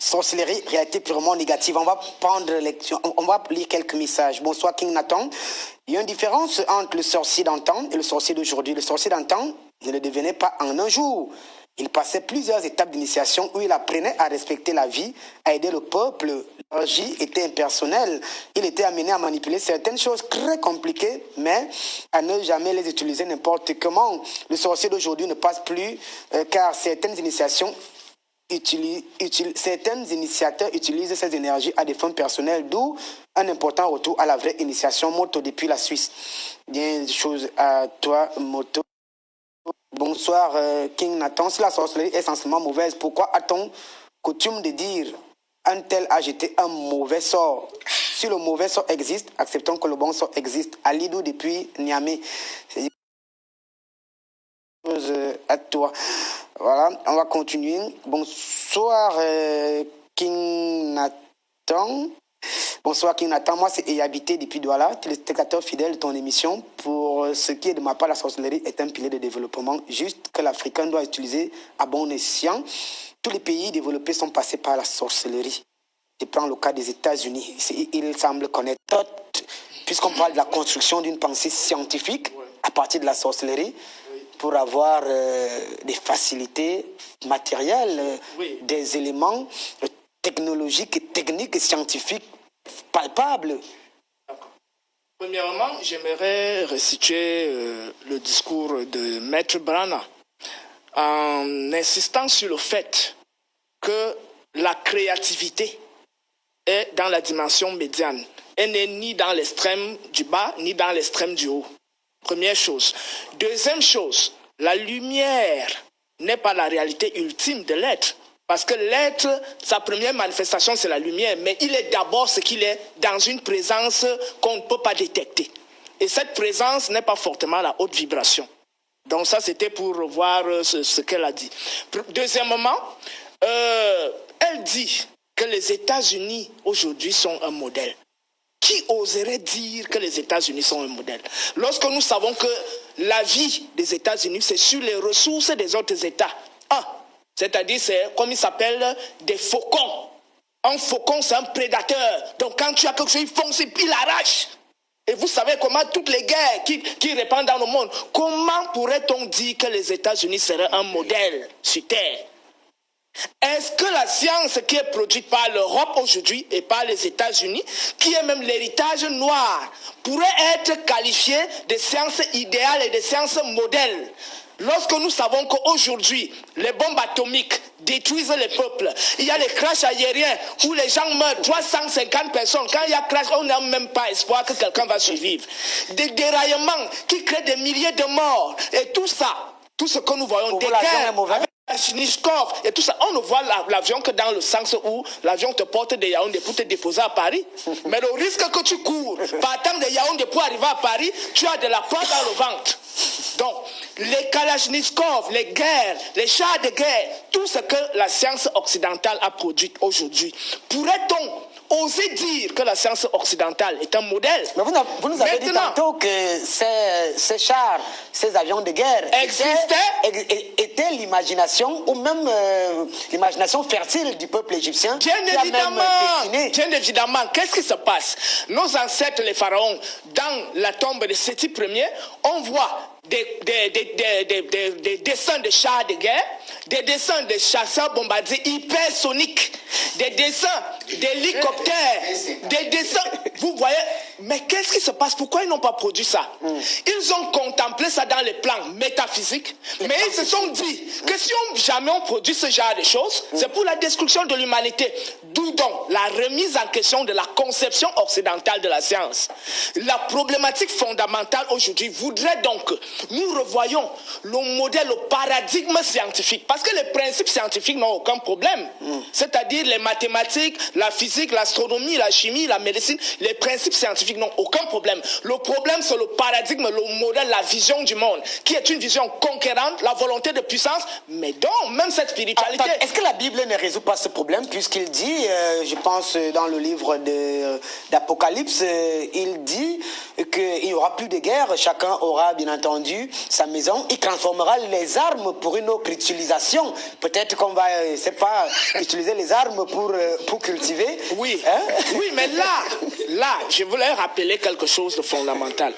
sorcellerie, réalité purement négative. On va prendre lecture, on va lire quelques messages. Bonsoir, King Nathan. Il y a une différence entre le sorcier d'antan et le sorcier d'aujourd'hui. Le sorcier d'antan ne le devenait pas en un jour. Il passait plusieurs étapes d'initiation où il apprenait à respecter la vie, à aider le peuple. L'énergie était impersonnelle. Il était amené à manipuler certaines choses très compliquées, mais à ne jamais les utiliser n'importe comment. Le sorcier d'aujourd'hui ne passe plus car certaines initiations certains initiateurs utilisent ces énergies à des fins personnelles, d'où un important retour à la vraie initiation. Moto depuis la Suisse. Bien des choses à toi, Moto. Bonsoir, King Nathan. Si la sorcellerie est essentiellement mauvaise, pourquoi a-t-on coutume de dire un tel a jeté un mauvais sort? Si le mauvais sort existe, acceptons que le bon sort existe. Alidou depuis Niamey. C'est à toi. Voilà, on va continuer. Bonsoir, King Nathan. Bonsoir, King Nathan. Moi, c'est Eyabité depuis Douala, téléspectateur fidèle de ton émission. Pour ce qui est de ma part, la sorcellerie est un pilier de développement juste que l'Africain doit utiliser à bon escient. Tous les pays développés sont passés par la sorcellerie. Je prends le cas des États-Unis. Il semble connaître, puisqu'on parle de la construction d'une pensée scientifique, à partir de la sorcellerie pour avoir des facilités matérielles, des éléments technologiques, techniques et scientifiques palpables. Premièrement, j'aimerais resituer le discours de Maître Brana en insistant sur le fait que la créativité est dans la dimension médiane. Elle n'est ni dans l'extrême du bas, ni dans l'extrême du haut. Première chose. Deuxième chose, la lumière n'est pas la réalité ultime de l'être. Parce que l'être, sa première manifestation, c'est la lumière. Mais il est d'abord ce qu'il est dans une présence qu'on ne peut pas détecter. Et cette présence n'est pas fortement la haute vibration. Donc ça, c'était pour revoir ce qu'elle a dit. Deuxièmement, elle dit que les États-Unis, aujourd'hui, sont un modèle. Qui oserait dire que les États-Unis sont un modèle? Lorsque nous savons que la vie des États-Unis, c'est sur les ressources des autres États. C'est-à-dire, c'est comme il s'appelle des faucons. Un faucon, c'est un prédateur. Donc quand tu as quelque chose, il fonce et puis il arrache. Et vous savez comment toutes les guerres qui répandent dans le monde, comment pourrait-on dire que les États-Unis seraient un modèle sur Terre? Est-ce que la science qui est produite par l'Europe aujourd'hui et par les États-Unis, qui est même l'héritage noir, pourrait être qualifiée de science idéale et de science modèle? Lorsque nous savons qu'aujourd'hui, les bombes atomiques détruisent les peuples, il y a les crashs aériens où les gens meurent, 350 personnes. Quand il y a crash, on n'a même pas espoir que quelqu'un va survivre. Des déraillements qui créent des milliers de morts. Et tout ça, tout ce que nous voyons, des guerres avec Kalachnikov et tout ça, on ne voit l'avion que dans le sens où l'avion te porte de Yaoundé pour te déposer à Paris. Mais le risque que tu cours, partant de Yaoundé pour arriver à Paris, tu as de la pointe dans le ventre. Donc, les Kalachnikov, les guerres, les chars de guerre, tout ce que la science occidentale a produit aujourd'hui, pourrait-on oser dire que la science occidentale est un modèle? Mais vous nous avez dit tantôt que ces chars, ces avions de guerre étaient l'imagination ou même l'imagination fertile du peuple égyptien. Bien évidemment. Qu'est-ce qui se passe? Nos ancêtres, les pharaons, dans la tombe de Séti Ier, on voit des dessins de chars de guerre, des dessins de chasseurs bombardiers hypersoniques, des dessins d'hélicoptères, des dessins. Vous voyez, mais qu'est-ce qui se passe? Pourquoi ils n'ont pas produit ça? Ils ont contemplé ça dans les plans métaphysiques, mais ils se sont dit que si jamais on produit ce genre de choses, c'est pour la destruction de l'humanité. D'où donc la remise en question de la conception occidentale de la science. La problématique fondamentale aujourd'hui voudrait donc que nous revoyons le modèle, le paradigme scientifique. Parce que les principes scientifiques n'ont aucun problème. C'est-à-dire les mathématiques, la physique, l'astronomie, la chimie, la médecine, les principes scientifiques n'ont aucun problème. Le problème, c'est le paradigme, le modèle, la vision du monde, qui est une vision conquérante, la volonté de puissance, mais donc même cette spiritualité. Est-ce que la Bible ne résout pas ce problème, puisqu'il dit, je pense dans le livre d'Apocalypse, il dit qu'il n'y aura plus de guerre, chacun aura bien entendu sa maison, il transformera les armes pour une autre utilisation. Peut-être qu'on va, utiliser les armes pour cultiver. Oui, oui, mais là, je voulais rappeler quelque chose de fondamental.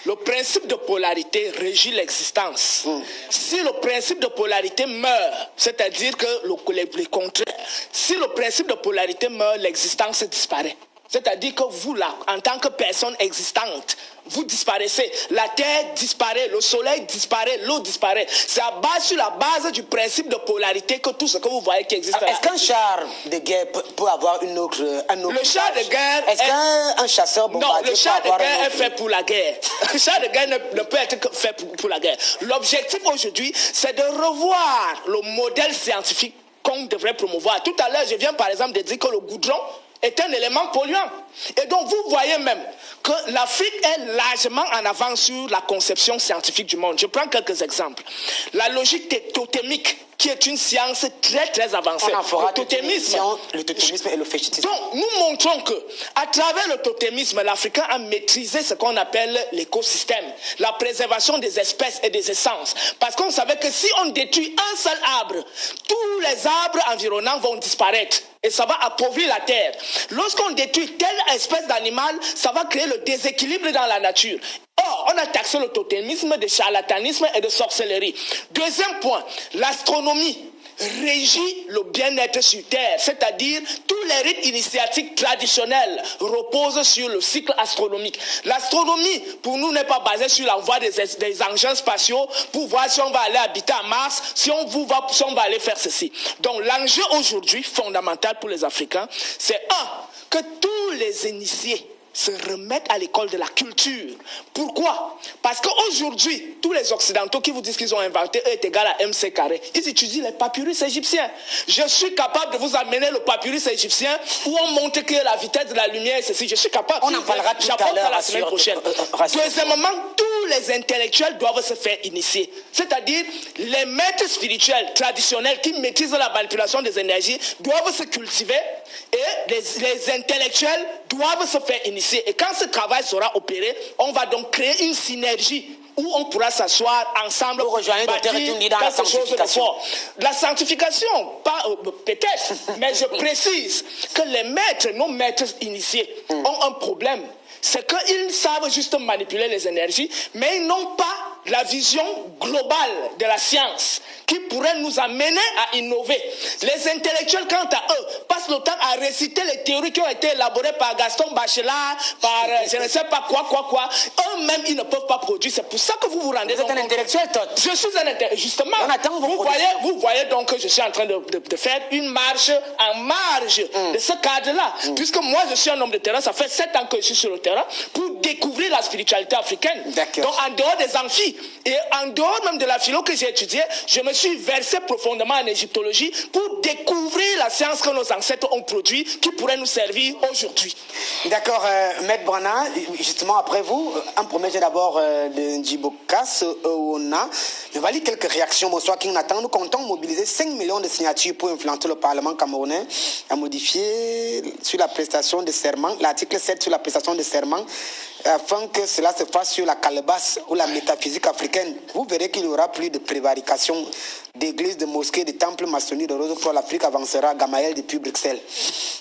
Le principe de polarité régit l'existence. Si le principe de polarité meurt, c'est-à-dire que les contraires, si le principe de polarité meurt, l'existence disparaît. C'est-à-dire que vous, là, en tant que personne existante, vous disparaissez. La terre disparaît, le soleil disparaît, l'eau disparaît. C'est sur la base du principe de polarité que tout ce que vous voyez qui existe. Est-ce qu'un char de guerre peut avoir un autre Le char de guerre... Est-ce qu'un chasseur bombardier Non, le char de guerre est fait pour la guerre. Le char de guerre ne peut être fait pour la guerre. L'objectif aujourd'hui, c'est de revoir le modèle scientifique qu'on devrait promouvoir. Tout à l'heure, je viens par exemple de dire que le goudron est un élément polluant. Et donc vous voyez même que l'Afrique est largement en avance sur la conception scientifique du monde. Je prends quelques exemples. La logique totémique, qui est une science très très avancée. On en fera le totémisme et le fétichisme. Donc nous montrons que à travers le totémisme, l'Africain a maîtrisé ce qu'on appelle l'écosystème, la préservation des espèces et des essences. Parce qu'on savait que si on détruit un seul arbre, tous les arbres environnants vont disparaître. Et ça va appauvrir la terre. Lorsqu'on détruit telle espèce d'animal, ça va créer le déséquilibre dans la nature. Or, on a taxé le totémisme de charlatanisme et de sorcellerie. Deuxième point, l'astronomie régit le bien-être sur Terre, c'est-à-dire tous les rites initiatiques traditionnels reposent sur le cycle astronomique. L'astronomie, pour nous, n'est pas basée sur l'envoi des engins spatiaux pour voir si on va aller habiter à Mars, si on va aller faire ceci. Donc l'enjeu aujourd'hui, fondamental pour les Africains, c'est que tous les initiés se remettre à l'école de la culture. Pourquoi? Parce qu'aujourd'hui, tous les Occidentaux qui vous disent qu'ils ont inventé E est égal à MC carré, ils étudient les papyrus égyptiens. Je suis capable de vous amener le papyrus égyptien où on montre que la vitesse de la lumière est ceci. Je suis capable. On en parlera tout à l'heure. La semaine prochaine. Deuxièmement, tous les intellectuels doivent se faire initier. C'est-à-dire, les maîtres spirituels traditionnels qui maîtrisent la manipulation des énergies doivent se cultiver et les intellectuels doivent se faire initier. Et quand ce travail sera opéré, on va donc créer une synergie où on pourra s'asseoir ensemble pour bâtir quelque chose de fort. La sanctification, peut-être, mais je précise que les maîtres, nos maîtres initiés, ont un problème. C'est qu'ils savent juste manipuler les énergies, mais ils n'ont pas la vision globale de la science qui pourrait nous amener à innover. Les intellectuels, quant à eux, passent le temps à réciter les théories qui ont été élaborées par Gaston Bachelard, par je ne sais pas quoi. Eux-mêmes, ils ne peuvent pas produire. C'est pour ça que vous vous rendez compte. Vous êtes un intellectuel, Todd. Je suis un intellectuel, justement. Vous voyez donc que je suis en train de faire une marche en marge de ce cadre-là. Puisque moi, je suis un homme de terrain, ça fait 7 ans que je suis sur le terrain pour découvrir la spiritualité africaine. Donc, en dehors des amphis et en dehors même de la philo que j'ai étudiée, je me suis versé profondément en égyptologie pour découvrir la science que nos ancêtres ont produit qui pourrait nous servir aujourd'hui. D'accord, Maître Brana, justement après vous, un premier jet d'abord de Njibokas Oona. Je vais lire quelques réactions. Bonsoir, King Nathan. Nous comptons mobiliser 5 millions de signatures pour influencer le Parlement camerounais à modifier sur la prestation de serment, l'article 7 sur la prestation de serment, afin que cela se fasse sur la calebasse ou la métaphysique africaine. Vous verrez qu'il y aura plus de prévarication d'églises, de mosquées, de temples maçonniques, de Rose pour l'Afrique avancera. Gamaël depuis Bruxelles.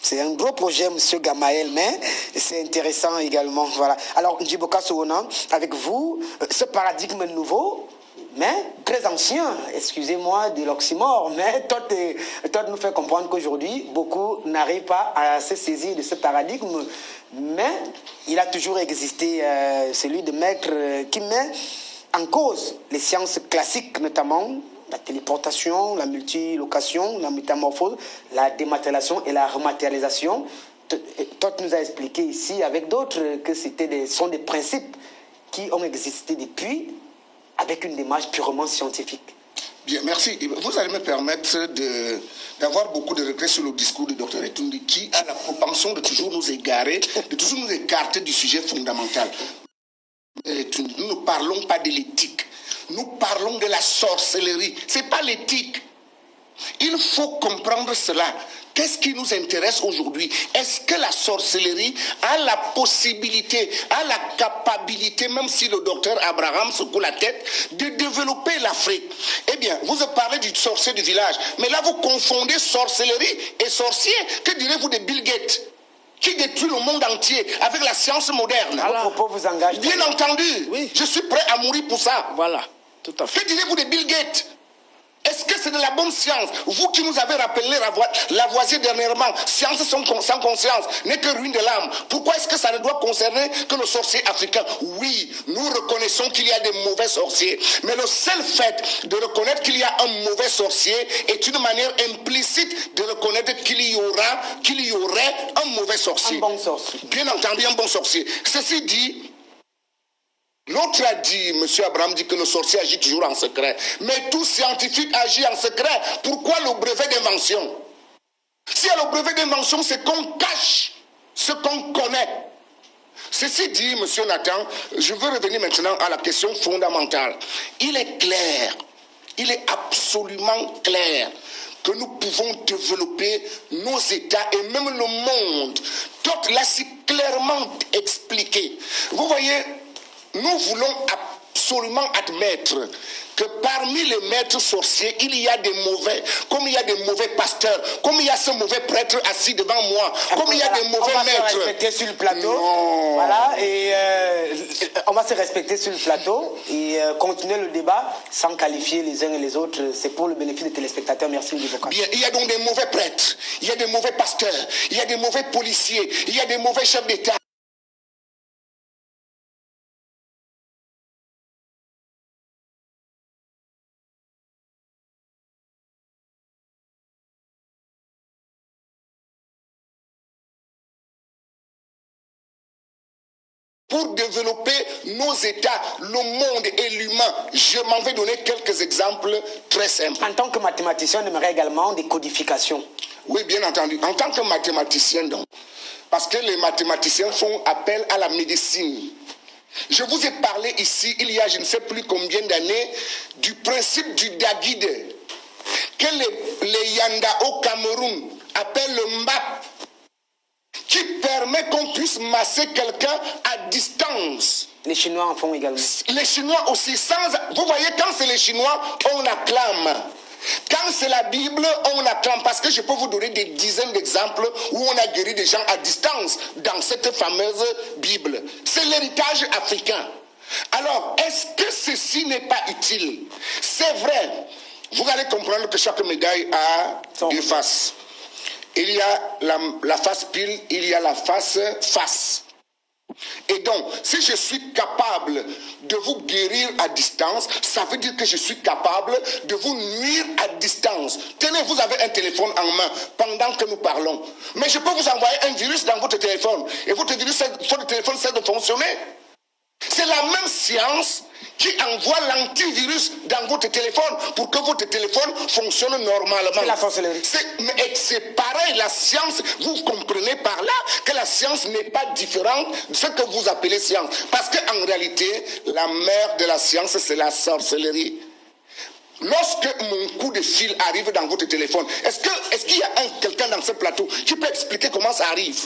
C'est un gros projet, monsieur Gamaël, mais c'est intéressant également. Voilà. Alors, Njiboka Soona, avec vous, ce paradigme nouveau, mais très ancien, excusez-moi de l'oxymore, mais Todd nous fait comprendre qu'aujourd'hui, beaucoup n'arrivent pas à se saisir de ce paradigme, mais il a toujours existé celui de maître qui met en cause les sciences classiques, notamment la téléportation, la multilocation, la métamorphose, la dématérialisation et la rematérialisation. Todd nous a expliqué ici avec d'autres que sont des principes qui ont existé depuis, avec une démarche purement scientifique. Bien, merci. Vous allez me permettre d'avoir beaucoup de regrets sur le discours du Dr Etundi qui a la propension de toujours nous égarer, de toujours nous écarter du sujet fondamental. Nous ne parlons pas de l'éthique, nous parlons de la sorcellerie. Ce n'est pas l'éthique. Il faut comprendre cela. Qu'est-ce qui nous intéresse aujourd'hui? Est-ce que la sorcellerie a la possibilité, a la capacité, même si le docteur Abraham secoue la tête, de développer l'Afrique? Eh bien, vous parlez du sorcier du village, mais là vous confondez sorcellerie et sorcier. Que direz-vous de Bill Gates, qui détruit le monde entier avec la science moderne? Vos propos vous engagent. Bien entendu, oui. Je suis prêt à mourir pour ça. Voilà, tout à fait. Que direz-vous de Bill Gates? Est-ce que c'est de la bonne science? Vous qui nous avez rappelé Lavoisier dernièrement, science sans conscience n'est que ruine de l'âme. Pourquoi est-ce que ça ne doit concerner que le sorcier africain? Oui, nous reconnaissons qu'il y a des mauvais sorciers, mais le seul fait de reconnaître qu'il y a un mauvais sorcier est une manière implicite de reconnaître qu'il y aurait un mauvais sorcier. Un bon sorcier. Bien entendu, un bon sorcier. Ceci dit, l'autre a dit, M. Abraham dit que le sorcier agit toujours en secret. Mais tout scientifique agit en secret. Pourquoi le brevet d'invention? S'il y a le brevet d'invention, c'est qu'on cache ce qu'on connaît. Ceci dit, M. Nathan, je veux revenir maintenant à la question fondamentale. Il est clair, il est absolument clair que nous pouvons développer nos États et même le monde. Todd l'a si clairement expliqué. Vous voyez, nous voulons absolument admettre que parmi les maîtres sorciers, il y a des mauvais, comme il y a des mauvais pasteurs, comme il y a ce mauvais prêtre assis devant moi, comme il y a des mauvais maîtres. On va se respecter sur le plateau. Non. Voilà, et on va se respecter sur le plateau et continuer le débat sans qualifier les uns et les autres. C'est pour le bénéfice des téléspectateurs. Merci, Ndivoka. Bien, il y a donc des mauvais prêtres, il y a des mauvais pasteurs, il y a des mauvais policiers, il y a des mauvais chefs d'État. Pour développer nos États, le monde et l'humain, je m'en vais donner quelques exemples très simples. En tant que mathématicien, on aimerait également des codifications. Oui, bien entendu. En tant que mathématicien, donc, parce que les mathématiciens font appel à la médecine. Je vous ai parlé ici, il y a je ne sais plus combien d'années, du principe du Daguide, que les Yanda au Cameroun appellent le MAP, qui permet qu'on puisse masser quelqu'un à distance. Les Chinois en font également. Les Chinois aussi. Vous voyez, quand c'est les Chinois, on acclame. Quand c'est la Bible, on acclame. Parce que je peux vous donner des dizaines d'exemples où on a guéri des gens à distance dans cette fameuse Bible. C'est l'héritage africain. Alors, est-ce que ceci n'est pas utile? C'est vrai. Vous allez comprendre que chaque médaille a deux faces. Il y a la face pile, il y a la face face. Et donc, si je suis capable de vous guérir à distance, ça veut dire que je suis capable de vous nuire à distance. Tenez, vous avez un téléphone en main pendant que nous parlons. Mais je peux vous envoyer un virus dans votre téléphone. Et votre téléphone cesse de fonctionner. C'est la même science qui envoie l'antivirus dans votre téléphone pour que votre téléphone fonctionne normalement. C'est la sorcellerie. C'est pareil, la science, vous comprenez par là que la science n'est pas différente de ce que vous appelez science. Parce qu'en réalité, la mère de la science, c'est la sorcellerie. Lorsque mon coup de fil arrive dans votre téléphone, est-ce qu'il y a quelqu'un dans ce plateau qui peut expliquer comment ça arrive?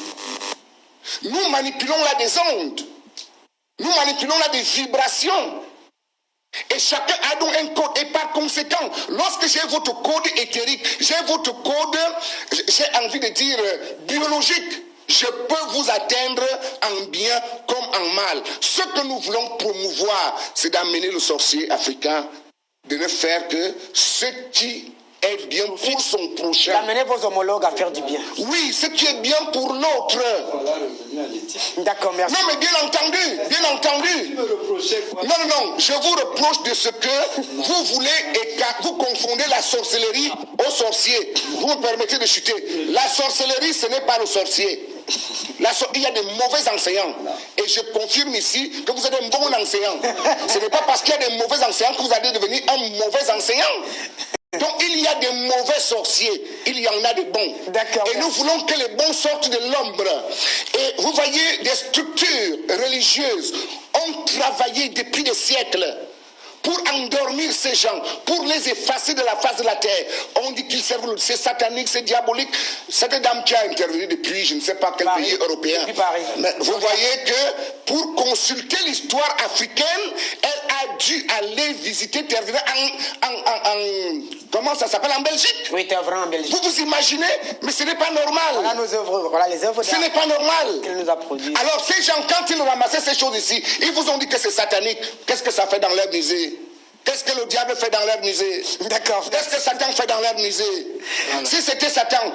Nous manipulons là des ondes. Nous manipulons là des vibrations. Et chacun a donc un code. Et par conséquent, lorsque j'ai votre code éthérique, j'ai votre code, j'ai envie de dire biologique, je peux vous atteindre en bien comme en mal. Ce que nous voulons promouvoir, c'est d'amener le sorcier africain, de ne faire que ce qui est bien pour son prochain. D'amener vos homologues à faire du bien. Oui, ce qui est bien pour l'autre. D'accord, merci. Non, mais bien entendu, bien entendu. Non, je vous reproche de ce que vous voulez et vous confondez la sorcellerie au sorcier. Vous me permettez de chuter. La sorcellerie, ce n'est pas le sorcier. Il y a des mauvais enseignants. Et je confirme ici que vous êtes un bon enseignant. Ce n'est pas parce qu'il y a des mauvais enseignants que vous allez devenir un mauvais enseignant. Donc il y a des mauvais sorciers, il y en a des bons. D'accord. Et nous voulons que les bons sortent de l'ombre. Et vous voyez, des structures religieuses ont travaillé depuis des siècles pour endormir ces gens, pour les effacer de la face de la terre. On dit qu'ils servent, c'est satanique, c'est diabolique. Cette dame qui a intervenu depuis je ne sais pas quel pays européen. Mais vous voyez que pour consulter l'histoire africaine, elle a dû aller visiter Terre comment ça s'appelle, en Belgique? Oui, Terre en Belgique. Vous vous imaginez? Mais ce n'est pas normal. Voilà nos œuvres, voilà les œuvres. Ce n'est pas normal. Qu'elle nous a produit. Alors ces gens, quand ils ramassaient ces choses ici, ils vous ont dit que c'est satanique. Qu'est-ce que ça fait dans leur musée? Qu'est-ce que le diable fait dans leur musée? D'accord. Qu'est-ce que Satan fait dans leur musée? Voilà. Si c'était Satan,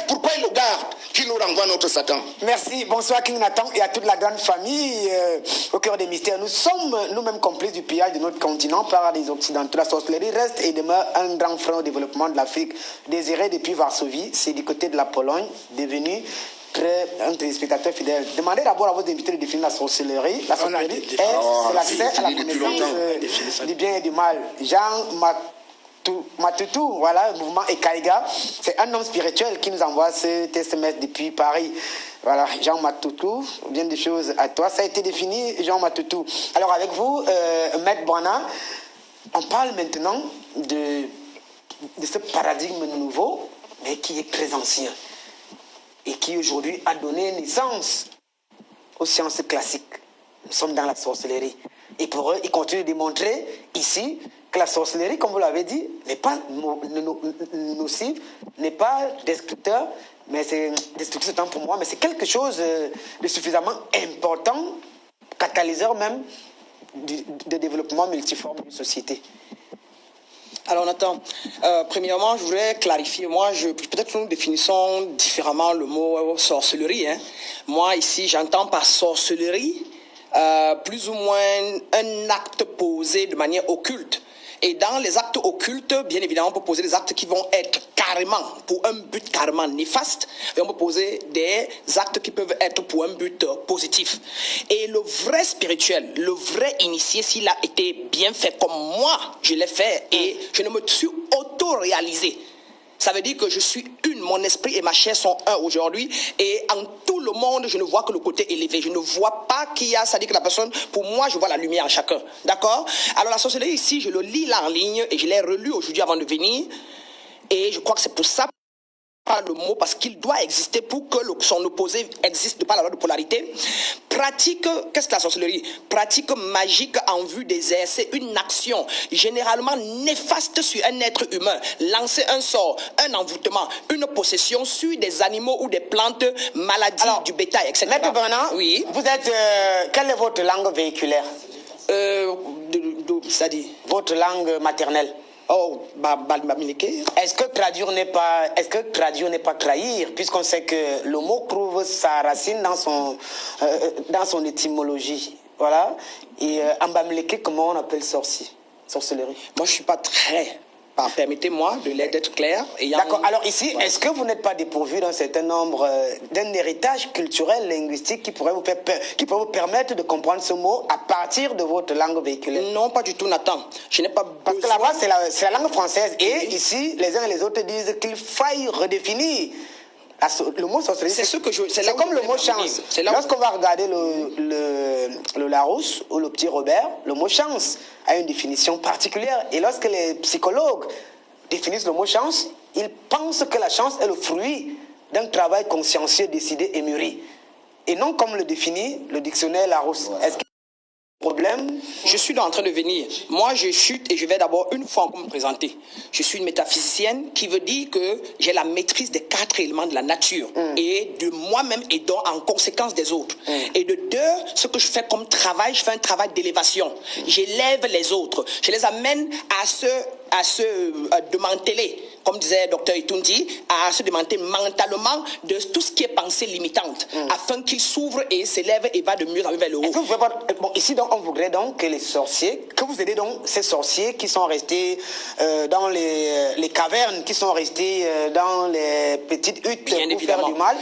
pourquoi il le garde? Qui nous renvoie notre Satan? Merci. Bonsoir King Nathan et à toute la grande famille au cœur des mystères. Nous sommes nous-mêmes complices du pillage de notre continent par les Occidentaux. La sorcellerie reste et demeure un grand frein au développement de l'Afrique. Désiré depuis Varsovie, c'est du côté de la Pologne, devenu un téléspectateur fidèle. Demandez d'abord à vos invités de définir la sorcellerie. La sorcellerie, c'est l'accès à la connaissance du bien et du mal. Jean Matoutou, voilà, le mouvement Ekaïga, c'est un homme spirituel qui nous envoie ce SMS depuis Paris. Voilà, Jean Matoutou, bien des choses à toi. Ça a été défini, Jean Matoutou. Alors avec vous, Maître Brana, on parle maintenant de ce paradigme nouveau, mais qui est très ancien et qui aujourd'hui a donné naissance aux sciences classiques. Nous sommes dans la sorcellerie. Et pour eux, ils continuent de démontrer ici que la sorcellerie, comme vous l'avez dit, n'est pas nocive, n'est pas destructeur, mais c'est destructeur pour moi, mais c'est quelque chose de suffisamment important, catalyseur même de développement multiforme d'une société. Alors Nathan, premièrement, je voudrais clarifier, peut-être que nous définissons différemment le mot sorcellerie. Hein. Moi, ici, j'entends par sorcellerie plus ou moins un acte posé de manière occulte. Et dans les actes occultes, bien évidemment, on peut poser des actes qui vont être carrément, pour un but carrément néfaste, et on peut poser des actes qui peuvent être pour un but positif. Et le vrai spirituel, le vrai initié, s'il a été bien fait comme moi, je l'ai fait, et je ne me suis auto-réalisé. Ça veut dire que je suis une, mon esprit et ma chair sont un aujourd'hui, et en tout le monde, je ne vois que le côté élevé. Je ne vois pas qu'il y a, ça dit que la personne, pour moi, je vois la lumière en chacun. D'accord? Alors la sorcellerie ici, je le lis là en ligne, et je l'ai relu aujourd'hui avant de venir, et je crois que c'est pour ça, pas le mot, parce qu'il doit exister pour que son opposé existe de par la loi de polarité. Pratique, qu'est-ce que la sorcellerie? Pratique magique en vue d'exercer une action généralement néfaste sur un être humain. Lancer un sort, un envoûtement, une possession sur des animaux ou des plantes, maladies, alors, du bétail, etc. Maître Bernard, oui. Vous êtes, quelle est votre langue véhiculaire? C'est-à-dire votre langue maternelle? Oh, est-ce que traduire n'est pas trahir, puisqu'on sait que le mot trouve sa racine dans son étymologie, voilà. Et en bamileke, comment on appelle sorcellerie? Moi, je suis pas très. Permettez-moi d'être clair. D'accord. Alors ici, est-ce que vous n'êtes pas dépourvu d'un certain nombre d'un héritage culturel, linguistique qui pourrait vous permettre de comprendre ce mot à partir de votre langue véhiculaire? Non, pas du tout, Nathan. Je n'ai pas besoin. Parce que là-bas, c'est la langue française. Et ici, les uns et les autres disent qu'il faille redéfinir le mot sorcellerie. C'est comme le mot chance. Lorsqu'on va regarder le Larousse ou le petit Robert, le mot chance a une définition particulière. Et lorsque les psychologues définissent le mot chance, ils pensent que la chance est le fruit d'un travail consciencieux, décidé et mûri. Et non comme le définit le dictionnaire Larousse. Ouais. Est-ce qu'il y a un problème? Je suis en train de venir. Moi, je chute et je vais d'abord une fois encore me présenter. Je suis une métaphysicienne qui veut dire que j'ai la maîtrise des 4 éléments de la nature et de moi-même et donc en conséquence des autres. Et de deux, ce que je fais comme travail, je fais un travail d'élévation. J'élève les autres. Je les amène à se démanteler, comme disait Dr Itundi, à se démanteler mentalement de tout ce qui est pensée limitante, afin qu'ils s'ouvrent et s'élèvent et va de mieux en mieux vers le haut. Ici, donc, on voudrait donc que les sorciers, que vous aidez donc ces sorciers qui sont restés dans les cavernes, qui sont restés dans les petites huttes pour faire du mal,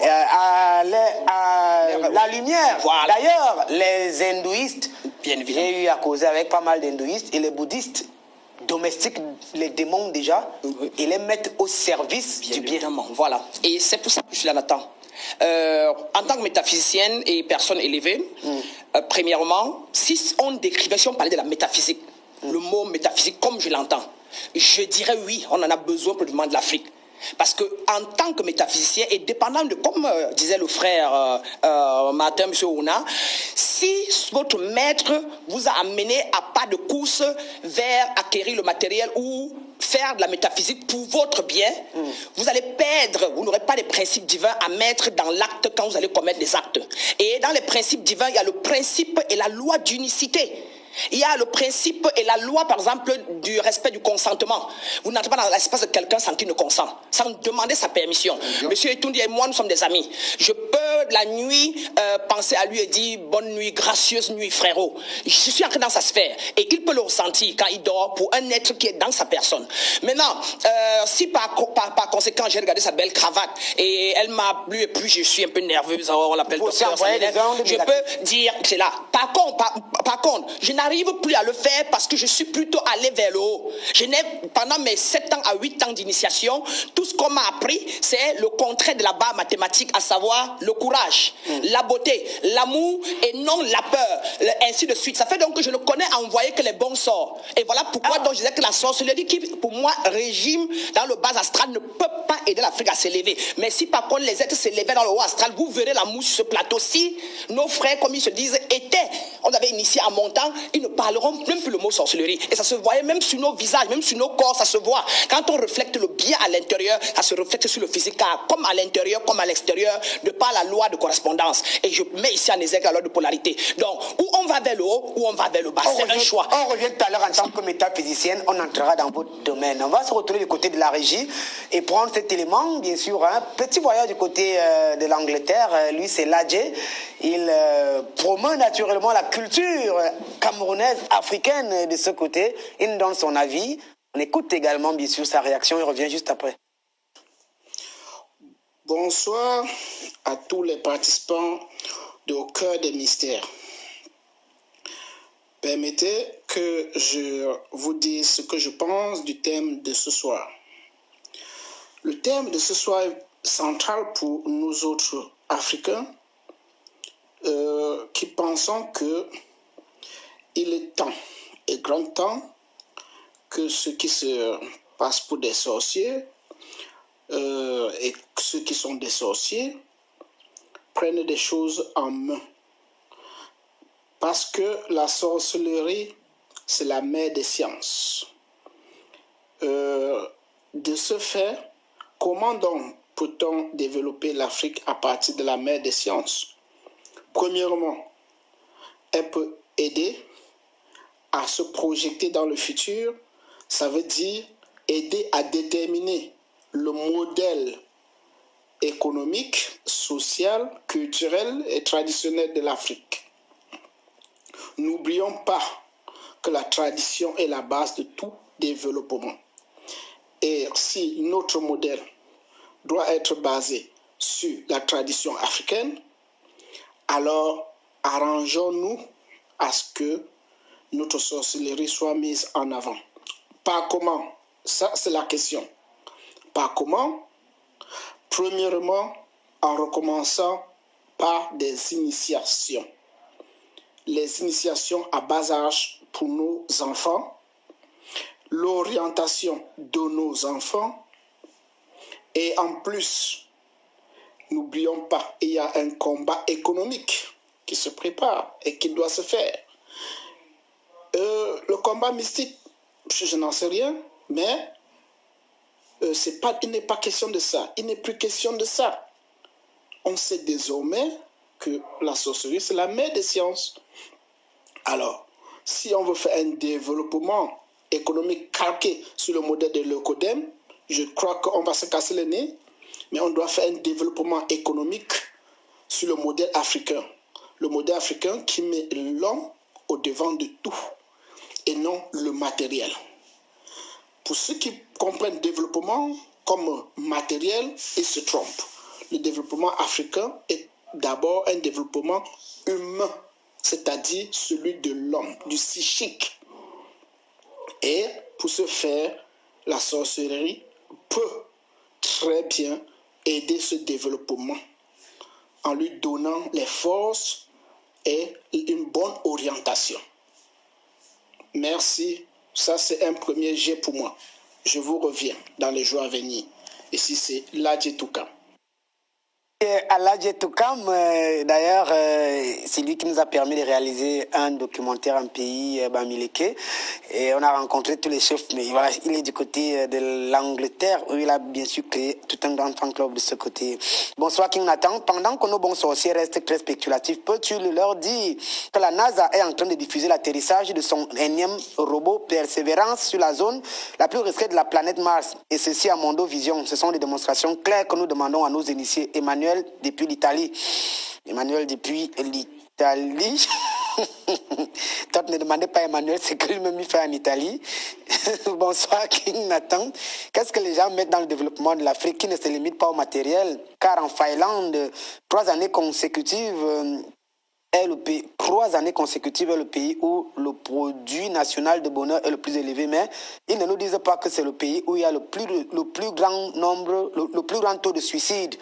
à la lumière. Voilà. D'ailleurs, les hindouistes, j'ai eu à causer avec pas mal d'hindouistes, et les bouddhistes domestiquent les démons déjà et les mettent au service du bien. Voilà. Et c'est pour ça que je suis là, Nathan. En tant que métaphysicienne et personne élevée, premièrement, si on parlait de la métaphysique, le mot métaphysique comme je l'entends, je dirais oui, on en a besoin pour le moment de l'Afrique. Parce que en tant que métaphysicien, et dépendant de, comme disait le frère Martin, M. Ouna, si votre maître vous a amené à pas de course vers acquérir le matériel ou faire de la métaphysique pour votre bien, vous allez perdre, vous n'aurez pas les principes divins à mettre dans l'acte quand vous allez commettre des actes. Et dans les principes divins, il y a le principe et la loi d'unicité. Il y a le principe et la loi, par exemple, du respect du consentement. Vous n'entrez pas dans l'espace de quelqu'un sans qu'il ne consent, sans demander sa permission. Monsieur Itundi et moi, nous sommes des amis. Je peux, la nuit, penser à lui et dire « Bonne nuit, gracieuse nuit, frérot ». Je suis entré dans sa sphère. Et il peut le ressentir quand il dort pour un être qui est dans sa personne. Maintenant, si par conséquent, j'ai regardé sa belle cravate et elle m'a plu et puis je suis un peu nerveuse, on l'appelle docteur, je peux dire que c'est là. Par contre, je n'arrive plus à le faire parce que je suis plutôt allé vers le haut. Pendant mes 7 ans à 8 ans d'initiation, tout ce qu'on m'a appris, c'est le contraire de la barre mathématique, à savoir le courage, la beauté, l'amour et non la peur, ainsi de suite. Ça fait donc que je ne connais envoyer que les bons sorts. Et voilà pourquoi donc je disais que la sorcellerie qui, pour moi, régime dans le bas astral ne peut pas aider l'Afrique à s'élever. Mais si par contre les êtres s'élevaient dans le haut astral, vous verrez l'amour sur ce plateau. Si nos frères, comme ils se disent, étaient, on avait initié en montant, ils ne parleront même plus le mot sorcellerie. Et ça se voyait même sur nos visages, même sur nos corps, ça se voit. Quand on reflète le bien à l'intérieur, ça se reflète sur le physique, car comme à l'intérieur, comme à l'extérieur, de par la loi de correspondance. Et je mets ici en exergue la loi de polarité. Donc, ou on va vers le haut, ou on va vers le bas. C'est un choix. On revient tout à l'heure en tant que métaphysicienne, on entrera dans votre domaine. On va se retrouver du côté de la régie et prendre cet élément, bien sûr, un petit voyage du côté de l'Angleterre. Lui, c'est Ladjé. Il promeut naturellement la culture camerounaise, africaine de ce côté. Il nous donne son avis. On écoute également, bien sûr, sa réaction. Il revient juste après. Bonsoir à tous les participants de Au cœur des mystères. Permettez que je vous dise ce que je pense du thème de ce soir. Le thème de ce soir est central pour nous autres Africains qui pensons qu'il est temps et grand temps que ceux qui se passent pour des sorciers et ceux qui sont des sorciers prennent des choses en main. Parce que la sorcellerie, c'est la mère des sciences. De ce fait, comment donc peut-on développer l'Afrique à partir de la mère des sciences? Premièrement, elle peut aider à se projeter dans le futur. Ça veut dire aider à déterminer le modèle économique, social, culturel et traditionnel de l'Afrique. N'oublions pas que la tradition est la base de tout développement. Et si notre modèle doit être basé sur la tradition africaine, alors arrangeons-nous à ce que notre sorcellerie soit mise en avant. Par comment? Ça, c'est la question. Par comment? Premièrement, en recommençant par des initiations. Les initiations à bas âge pour nos enfants, l'orientation de nos enfants, et en plus, n'oublions pas, il y a un combat économique qui se prépare et qui doit se faire. Le combat mystique, je n'en sais rien, mais il n'est pas question de ça. Il n'est plus question de ça. On sait désormais que la sorcellerie, c'est la mère des sciences. Alors, si on veut faire un développement économique calqué sur le modèle de l'Ocodem, je crois qu'on va se casser le nez, mais on doit faire un développement économique sur le modèle africain. Le modèle africain qui met l'homme au devant de tout et non le matériel. Pour ceux qui comprennent développement comme matériel, ils se trompent. Le développement africain est d'abord un développement humain, c'est-à-dire celui de l'homme, du psychique. Et pour ce faire, la sorcellerie peut très bien aider ce développement en lui donnant les forces et une bonne orientation. Merci. Ça, c'est un premier jet pour moi. Je vous reviens dans les jours à venir. Ici, c'est Ladjé Toukam. Ladjé Toukam, d'ailleurs, c'est lui qui nous a permis de réaliser un documentaire en pays, Bamileke. Et on a rencontré tous les chefs, mais voilà, il est du côté de l'Angleterre, où il a bien sûr créé tout un grand fan club de ce côté. Bonsoir King Nathan. Pendant que nos bons sorciers restent très spéculatifs, peux-tu leur dire que la NASA est en train de diffuser l'atterrissage de son énième robot Perseverance sur la zone la plus risquée de la planète Mars? Et ceci à Mondo Vision. Ce sont des démonstrations claires que nous demandons à nos initiés. Emmanuel depuis l'Italie. Emmanuel depuis l'Italie. Toi, ne demandez pas Emmanuel, c'est que lui-même il fait en Italie. Bonsoir King Nathan. Qu'est-ce que les gens mettent dans le développement de l'Afrique qui ne se limite pas au matériel? Car en Finlande, 3 années consécutives est le pays, 3 années consécutives est le pays où le produit national de bonheur est le plus élevé, mais ils ne nous disent pas que c'est le pays où il y a le plus grand taux de suicide.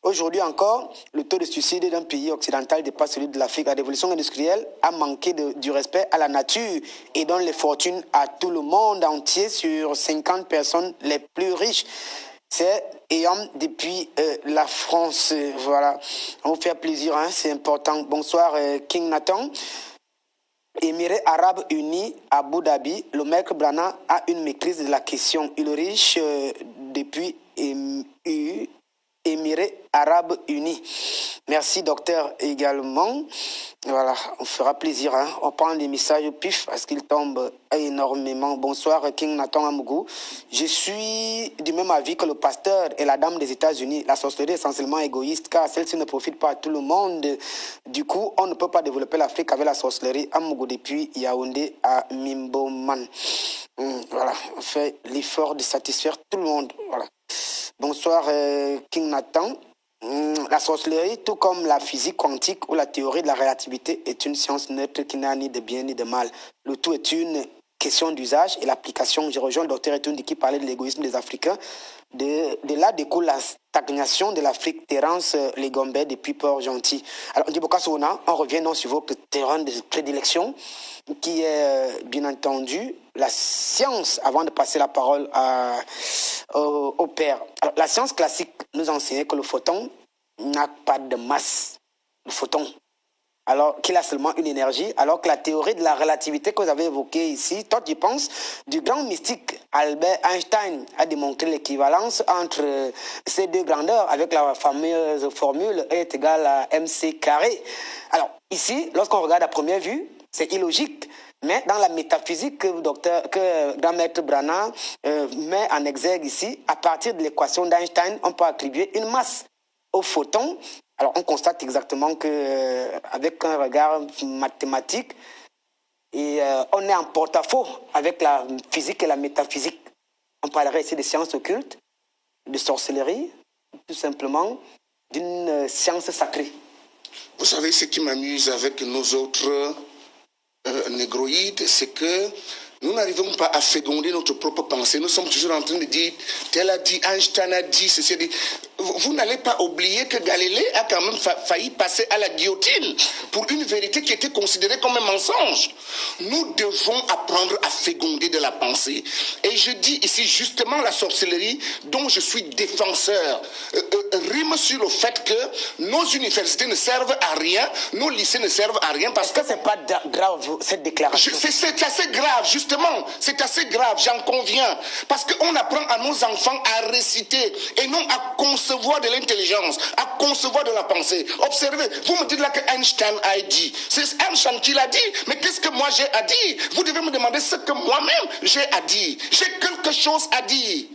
Aujourd'hui encore, le taux de suicide d'un pays occidental dépasse celui de l'Afrique. La révolution industrielle a manqué du respect à la nature et donne les fortunes à tout le monde entier sur 50 personnes les plus riches. C'est ayant depuis la France. Voilà, on vous fait plaisir, hein, c'est important. Bonsoir King Nathan. Émirats Arabes Unis, Abu Dhabi, le maître Brana a une maîtrise de la question. Il est riche depuis Émirats Arabes Unis. Merci, docteur, également. Voilà, on fera plaisir. Hein. On prend les messages au pif parce qu'ils tombent énormément. Bonsoir, King Nathan Amougou. Je suis du même avis que le pasteur et la dame des États-Unis. La sorcellerie est essentiellement égoïste car celle-ci ne profite pas à tout le monde. Du coup, on ne peut pas développer l'Afrique avec la sorcellerie. Amougou depuis Yaoundé à Mimboman. Voilà, on fait l'effort de satisfaire tout le monde. Voilà. Bonsoir, King Nathan. La sorcellerie, tout comme la physique quantique ou la théorie de la relativité, est une science neutre qui n'a ni de bien ni de mal. Le tout est une question d'usage et l'application. Je rejoins le docteur Etoundi qui parlait de l'égoïsme des Africains. De là découle la stagnation de l'Afrique. Terence Legombe depuis Port-Gentil. Alors, on revient donc sur votre terrain de prédilection qui est bien entendu la science, avant de passer la parole au père. Alors, la science classique nous enseignait que le photon n'a pas de masse. Le photon, alors qu'il a seulement une énergie, alors que la théorie de la relativité que vous avez évoquée ici, toi tu penses, du grand mystique Albert Einstein a démontré l'équivalence entre ces deux grandeurs avec la fameuse formule E est égal à mc carré. Alors ici, lorsqu'on regarde à première vue, c'est illogique. Mais dans la métaphysique que grand maître Brana met en exergue ici, à partir de l'équation d'Einstein, on peut attribuer une masse au photon. Alors on constate exactement qu'avec un regard mathématique, et on est en porte-à-faux avec la physique et la métaphysique. On parlerait ici de sciences occultes, de sorcellerie, tout simplement d'une science sacrée. Vous savez ce qui m'amuse avec nos autres négroïdes, c'est que nous n'arrivons pas à féconder notre propre pensée. Nous sommes toujours en train de dire, tel a dit, Einstein a dit, ceci a dit. Vous n'allez pas oublier que Galilée a quand même failli passer à la guillotine pour une vérité qui était considérée comme un mensonge. Nous devons apprendre à féconder de la pensée. Et je dis ici justement la sorcellerie dont je suis défenseur rime sur le fait que nos universités ne servent à rien, nos lycées ne servent à rien. Parce que c'est pas grave cette déclaration. C'est assez grave, justement. C'est assez grave, j'en conviens. Parce qu'on apprend à nos enfants à réciter et non à concevoir de l'intelligence, à concevoir de la pensée. Observez, vous me dites là que Einstein a dit. C'est Einstein qui l'a dit. Mais qu'est-ce que moi j'ai à dire? Vous devez me demander ce que moi-même j'ai à dire. J'ai quelque chose à dire.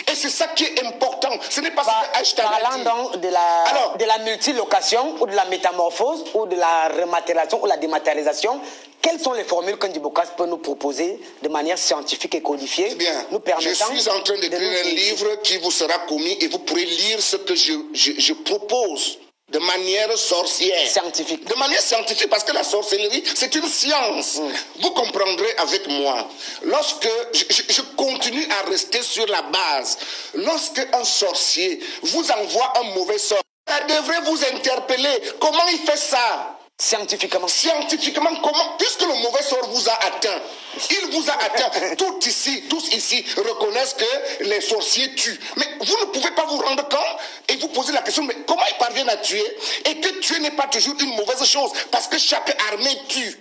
Et c'est ça qui est important. Ce n'est pas ce que Einstein a dit. Parlant donc de la multilocation ou de la métamorphose ou de la rematérialisation ou la dématérialisation, quelles sont les formules que Ndibokas peut nous proposer de manière scientifique et codifiée? Eh bien, nous permettant je suis en train d'écrire un livre qui vous sera commis et vous pourrez lire ce que je propose de manière sorcière. Scientifique. De manière scientifique, parce que la sorcellerie, c'est une science. Vous comprendrez avec moi. Lorsque je continue à rester sur la base, lorsque un sorcier vous envoie un mauvais sort, ça devrait vous interpeller. Comment il fait ça? Scientifiquement. Scientifiquement, comment? Puisque le mauvais sort vous a atteint. Il vous a atteint. Tous ici reconnaissent que les sorciers tuent. Mais vous ne pouvez pas vous rendre compte et vous poser la question, mais comment ils parviennent à tuer? Et que tuer n'est pas toujours une mauvaise chose, parce que chaque armée tue.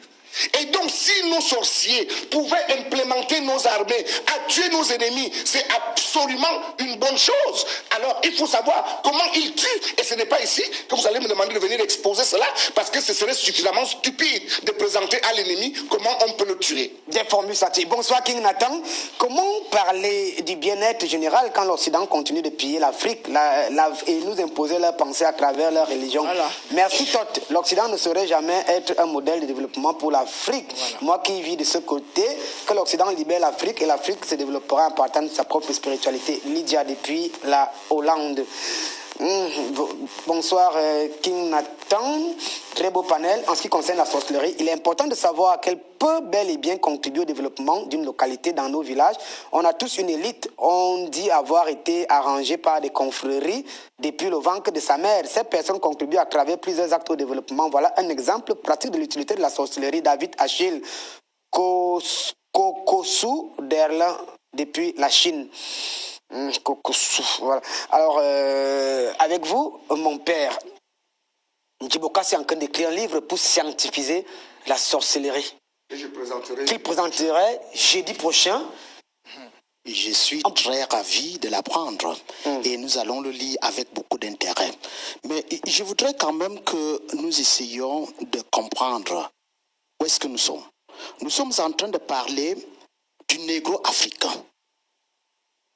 Et donc, si nos sorciers pouvaient implémenter nos armées à tuer nos ennemis, c'est absolument une bonne chose. Alors, il faut savoir comment ils tuent. Et ce n'est pas ici que vous allez me demander de venir exposer cela, parce que ce serait suffisamment stupide de présenter à l'ennemi comment on peut le tuer. Des formules scientifiques. Bonsoir, King Nathan. Comment parler du bien-être général quand l'Occident continue de piller l'Afrique et nous imposer leur pensée à travers leur religion? Voilà. Merci, Tot. L'Occident ne saurait jamais être un modèle de développement pour l'Afrique. Voilà. Moi qui vis de ce côté, que l'Occident libère l'Afrique et l'Afrique se développera en partant de sa propre spiritualité. Lydia depuis la Hollande. Bonsoir King Nathan, très beau panel. En ce qui concerne la sorcellerie, il est important de savoir qu'elle peut bel et bien contribuer au développement d'une localité dans nos villages. On a tous une élite, on dit avoir été arrangé par des confréries depuis le ventre de sa mère. Ces personnes contribuent à travers plusieurs actes au développement. Voilà un exemple pratique de l'utilité de la sorcellerie. David Achille Kokosu d'Erlin depuis la Chine. Voilà. Alors, avec vous, mon père, Ndibokas est en train d'écrire un livre pour scientifier la sorcellerie. qu'il présenterait jeudi prochain. Je suis très ravi de l'apprendre et nous allons le lire avec beaucoup d'intérêt. Mais je voudrais quand même que nous essayions de comprendre où est-ce que nous sommes. Nous sommes en train de parler du négro africain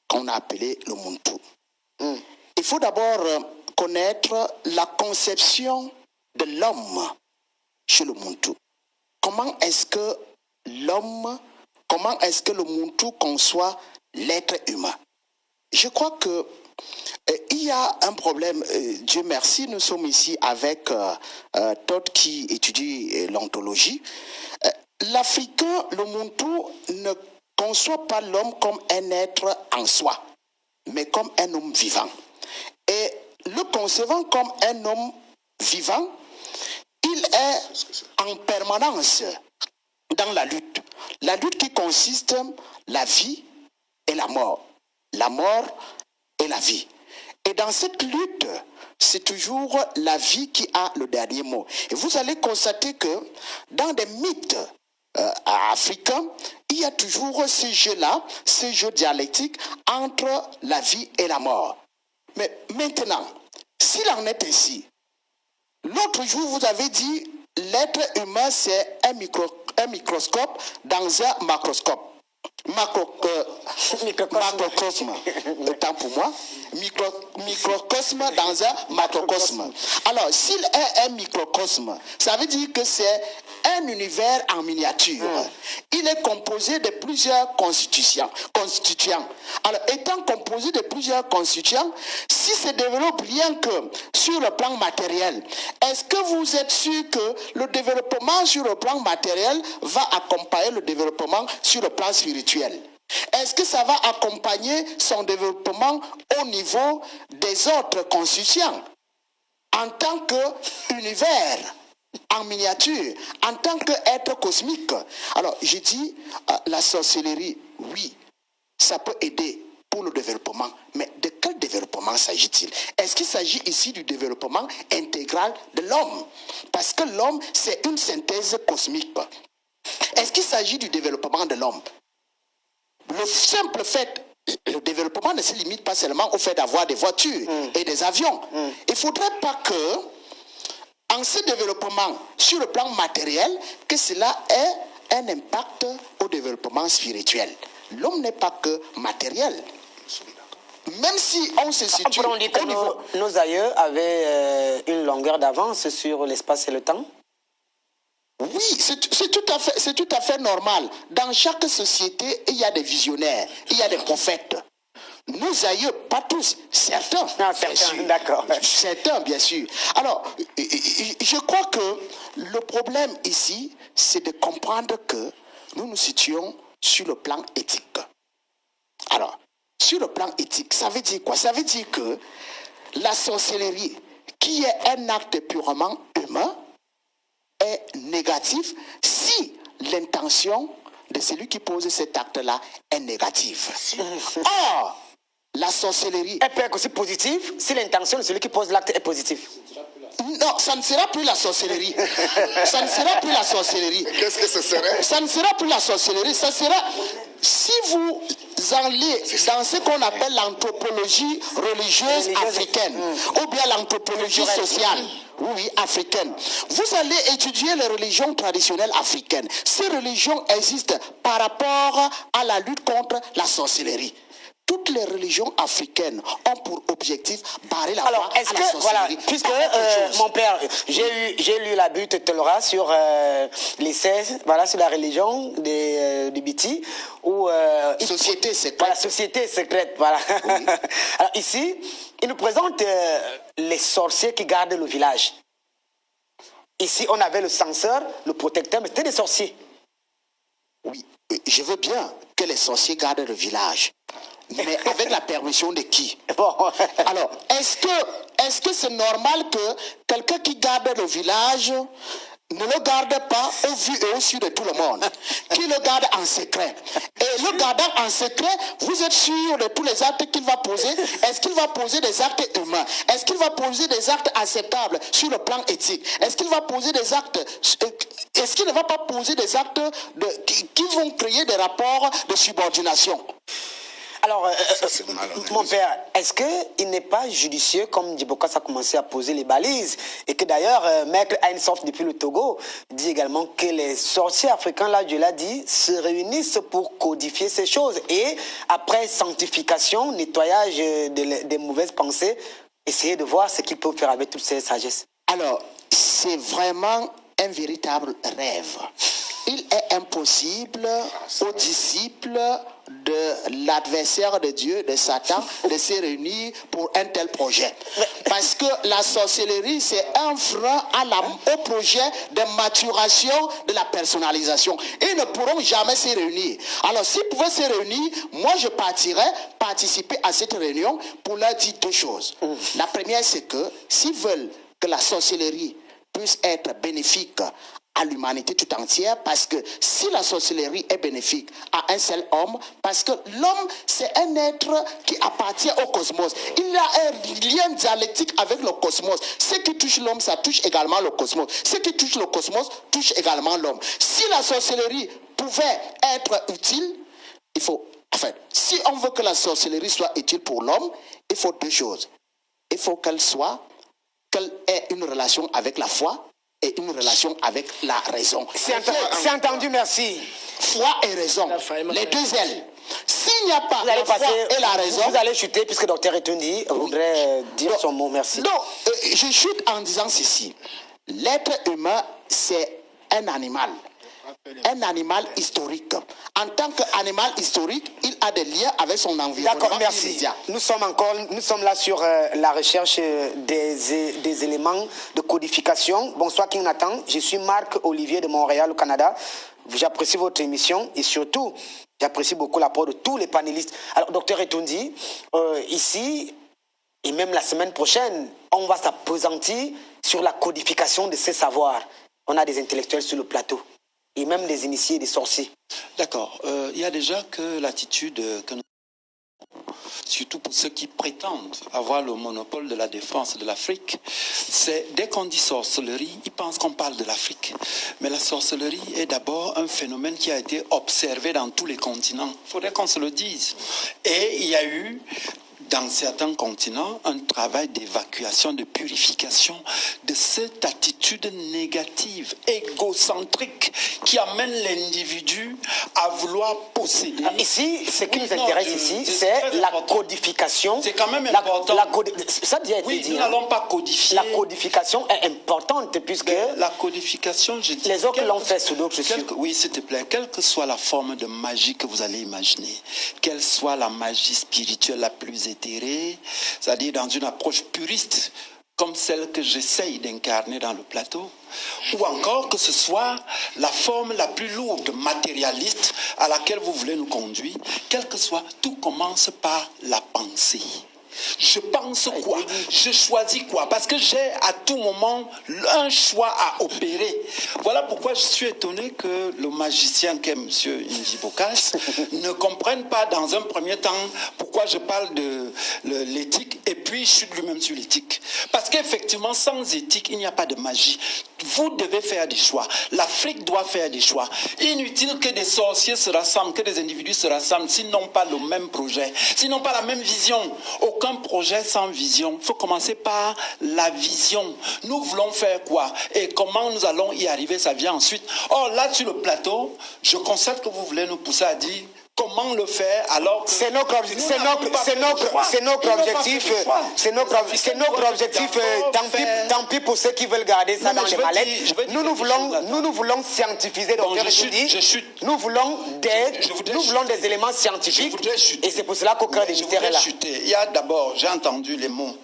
qu'on a appelé le Muntu. Il faut d'abord connaître la conception de l'homme chez le Muntu. Comment est-ce que le Muntu conçoit l'être humain? Je crois que il y a un problème. Dieu merci, nous sommes ici avec Todd qui étudie l'ontologie. L'Africain, le Muntu, ne conçoit pas l'homme comme un être en soi, mais comme un homme vivant. Et le concevant comme un homme vivant, il est en permanence dans la lutte. La lutte qui consiste la vie et la mort et la vie. Et dans cette lutte, c'est toujours la vie qui a le dernier mot. Et vous allez constater que dans des mythes africains, il y a toujours ce jeu-là, ce jeu dialectique entre la vie et la mort. Mais maintenant, s'il en est ainsi, l'autre jour, vous avez dit l'être humain, c'est un microscope dans un macroscope. Macrocosme, autant pour moi. Microcosme dans un macrocosme. Alors, s'il est un microcosme, ça veut dire que c'est un univers en miniature. Il est composé de plusieurs constituants. Alors, étant composé de plusieurs constituants, si se développe rien que sur le plan matériel, est-ce que vous êtes sûr que le développement sur le plan matériel va accompagner le développement sur le plan spirituel? Est-ce que ça va accompagner son développement au niveau des autres constituants en tant qu'univers en miniature, en tant qu'être cosmique? Alors, je dis, la sorcellerie, oui, ça peut aider pour le développement, mais de quel développement s'agit-il? Est-ce qu'il s'agit ici du développement intégral de l'homme? Parce que l'homme, c'est une synthèse cosmique. Est-ce qu'il s'agit du développement de l'homme? Le simple fait, le développement ne se limite pas seulement au fait d'avoir des voitures et des avions. Il ne faudrait pas que, en ce développement sur le plan matériel, que cela ait un impact au développement spirituel. L'homme n'est pas que matériel. Même si on se situe on dit que au niveau... nos aïeux avaient une longueur d'avance sur l'espace et le temps. Oui, c'est tout à fait normal. Dans chaque société, il y a des visionnaires, il y a des prophètes. Nos aïeux, pas tous, certains. Certains, d'accord. Certains, bien sûr. Alors, je crois que le problème ici, c'est de comprendre que nous nous situons sur le plan éthique. Alors, sur le plan éthique, ça veut dire quoi? Ça veut dire que la sorcellerie, qui est un acte purement humain, est négatif si l'intention de celui qui pose cet acte-là est négative. Or, la sorcellerie... Elle peut être aussi positive si l'intention de celui qui pose l'acte est positive. Non, ça ne sera plus la sorcellerie. Ça ne sera plus la sorcellerie. Qu'est-ce que ce serait? Ça ne sera plus la sorcellerie. Ça sera... Si vous allez dans ce qu'on appelle l'anthropologie religieuse africaine, ou bien l'anthropologie sociale, oui, africaine, vous allez étudier les religions traditionnelles africaines. Ces religions existent par rapport à la lutte contre la sorcellerie. Toutes les religions africaines ont pour objectif barrer la voie à la sorcellerie. Voilà, puisque mon père, j'ai lu la butte Tellora sur les 16, voilà, sur la religion du Biti, où société secrète. Voilà, société secrète, voilà. Oui. Alors ici, il nous présente les sorciers qui gardent le village. Ici, on avait le censeur, le protecteur, mais c'était des sorciers. Oui, je veux bien que les sorciers gardent le village. Mais avec la permission de qui? Bon. Alors, est-ce que c'est normal que quelqu'un qui garde le village ne le garde pas au vu et au su de tout le monde, qui le garde en secret. Et le gardant en secret, vous êtes sûr de tous les actes qu'il va poser? Est-ce qu'il va poser des actes humains? Est-ce qu'il va poser des actes acceptables sur le plan éthique? Est-ce qu'il va poser des actes... Est-ce qu'il ne va pas poser des actes qui vont créer des rapports de subordination? Alors, mon père, est-ce qu'il n'est pas judicieux, comme Djibokas a commencé à poser les balises, et que d'ailleurs, Maître Ainsworth, depuis le Togo, dit également que les sorciers africains, là, Dieu l'a dit, se réunissent pour codifier ces choses. Et après sanctification, nettoyage des mauvaises pensées, essayer de voir ce qu'ils peuvent faire avec toutes ces sagesses. Alors, c'est vraiment un véritable rêve. Il est impossible aux disciples de l'adversaire de Dieu, de Satan, de se réunir pour un tel projet. Parce que la sorcellerie, c'est un frein au projet de maturation de la personnalisation. Ils ne pourront jamais se réunir. Alors, s'ils pouvaient se réunir, moi, je partirais participer à cette réunion pour leur dire deux choses. La première, c'est que s'ils veulent que la sorcellerie puisse être bénéfique à l'humanité tout entière, parce que si la sorcellerie est bénéfique à un seul homme, parce que l'homme, c'est un être qui appartient au cosmos. Il y a un lien dialectique avec le cosmos. Ce qui touche l'homme, ça touche également le cosmos. Ce qui touche le cosmos, touche également l'homme. Si la sorcellerie pouvait être utile, il faut... Enfin, si on veut que la sorcellerie soit utile pour l'homme, il faut deux choses. Il faut qu'elle ait une relation avec la foi, et une relation avec la raison. C'est entendu, merci. Foi et raison, les deux ailes. S'il n'y a pas la foi et la raison... Vous allez chuter, puisque Dr Etundi voudrait dire son mot, merci. Non, je chute en disant ceci. L'être humain, c'est un animal historique. En tant qu'animal historique, il a des liens avec son environnement. D'accord, merci. Immédiat. Nous sommes là sur la recherche des éléments de codification. Bonsoir King Nathan, je suis Marc Olivier de Montréal au Canada. J'apprécie votre émission et surtout, j'apprécie beaucoup l'apport de tous les panélistes. Alors, Dr Etundi, ici, et même la semaine prochaine, on va s'appesantir sur la codification de ces savoirs. On a des intellectuels sur le plateau. Et même des initiés, des sorciers. D'accord. Il y a déjà que l'attitude que nous... surtout pour ceux qui prétendent avoir le monopole de la défense de l'Afrique, c'est dès qu'on dit sorcellerie, ils pensent qu'on parle de l'Afrique. Mais la sorcellerie est d'abord un phénomène qui a été observé dans tous les continents. Il faudrait qu'on se le dise. Et il y a eu... dans certains continents, un travail d'évacuation, de purification de cette attitude négative, égocentrique, qui amène l'individu à vouloir posséder. Ici, ce qui nous intéresse ici, c'est la codification. C'est quand même important. Ça a déjà été dit. Nous n'allons pas codifier. La codification est importante, puisque... La codification, je dis... Les autres l'ont fait sous d'autres, je suis sûr. Oui, s'il te plaît, quelle que soit la forme de magie que vous allez imaginer, quelle soit la magie spirituelle la plus éthérée, c'est-à-dire dans une approche puriste, comme celle que j'essaye d'incarner dans le plateau, ou encore que ce soit la forme la plus lourde, matérialiste, à laquelle vous voulez nous conduire, quel que soit, tout commence par la pensée. Je pense quoi? Je choisis quoi? Parce que j'ai à tout moment un choix à opérer. Voilà pourquoi je suis étonné que le magicien qu'est M. Djibokas ne comprenne pas dans un premier temps pourquoi je parle de l'éthique et puis je chute lui-même sur l'éthique. Parce qu'effectivement, sans éthique, il n'y a pas de magie. Vous devez faire des choix. L'Afrique doit faire des choix. Inutile que des sorciers se rassemblent, que des individus se rassemblent s'ils n'ont pas le même projet, s'ils n'ont pas la même vision. Aucun projet sans vision. Il faut commencer par la vision. Nous voulons faire quoi? Et comment nous allons y arriver? Ça vient ensuite. Or, là, sur le plateau, je constate que vous voulez nous pousser à dire comment le faire alors que... C'est notre objectif. Tant pis pour ceux qui veulent garder ça dans les mallettes. Nous voulons scientifiser. Nous voulons des éléments scientifiques. Et c'est pour cela qu'au cœur des mystères est là. Il y a d'abord, j'ai entendu les mots.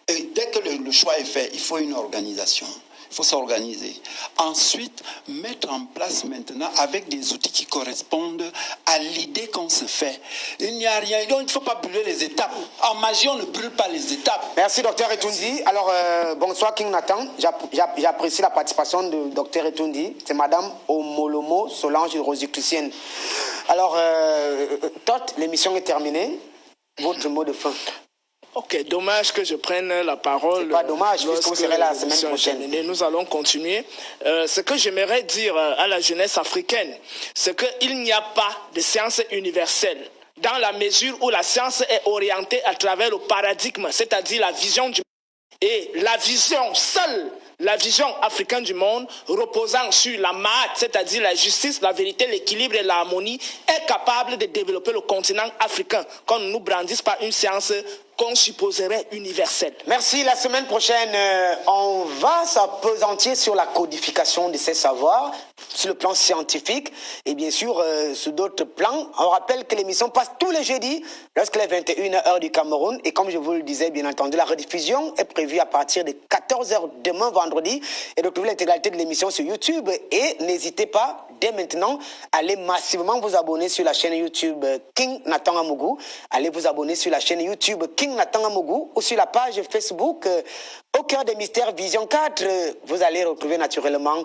Et dès que le choix est fait, il faut une organisation. Il faut s'organiser. Ensuite, mettre en place maintenant avec des outils qui correspondent à l'idée qu'on se fait. Il n'y a rien, donc il ne faut pas brûler les étapes. En magie, on ne brûle pas les étapes. Merci, docteur Etundi. Alors, bonsoir, King Nathan. J'apprécie la participation de docteur Etundi. C'est madame Omolomo Solange Rosicrucienne. Alors, Tot, l'émission est terminée. Votre mot de fin. Ok, dommage que je prenne la parole. C'est pas dommage, puisque vous serez là la semaine prochaine. Et nous allons continuer. Ce que j'aimerais dire à la jeunesse africaine, c'est qu'il n'y a pas de science universelle, dans la mesure où la science est orientée à travers le paradigme, c'est-à-dire la vision du monde. Et la vision seule, la vision africaine du monde, reposant sur la maat, c'est-à-dire la justice, la vérité, l'équilibre et l'harmonie, est capable de développer le continent africain, qu'on ne nous brandisse pas une science qu'on supposerait universelle. Merci. La semaine prochaine, on va s'appesantir sur la codification de ces savoirs, sur le plan scientifique et bien sûr sur d'autres plans. On rappelle que l'émission passe tous les jeudis lorsqu'il est 21h heure du Cameroun. Et comme je vous le disais, bien entendu, la rediffusion est prévue à partir de 14h demain vendredi. Et retrouvez l'intégralité de l'émission sur YouTube. Et n'hésitez pas, dès maintenant, à aller massivement vous abonner sur la chaîne YouTube King Nathan Amougou. Allez vous abonner sur la chaîne YouTube King Nathan Amougou ou sur la page Facebook Au cœur des mystères Vision 4. Vous allez retrouver naturellement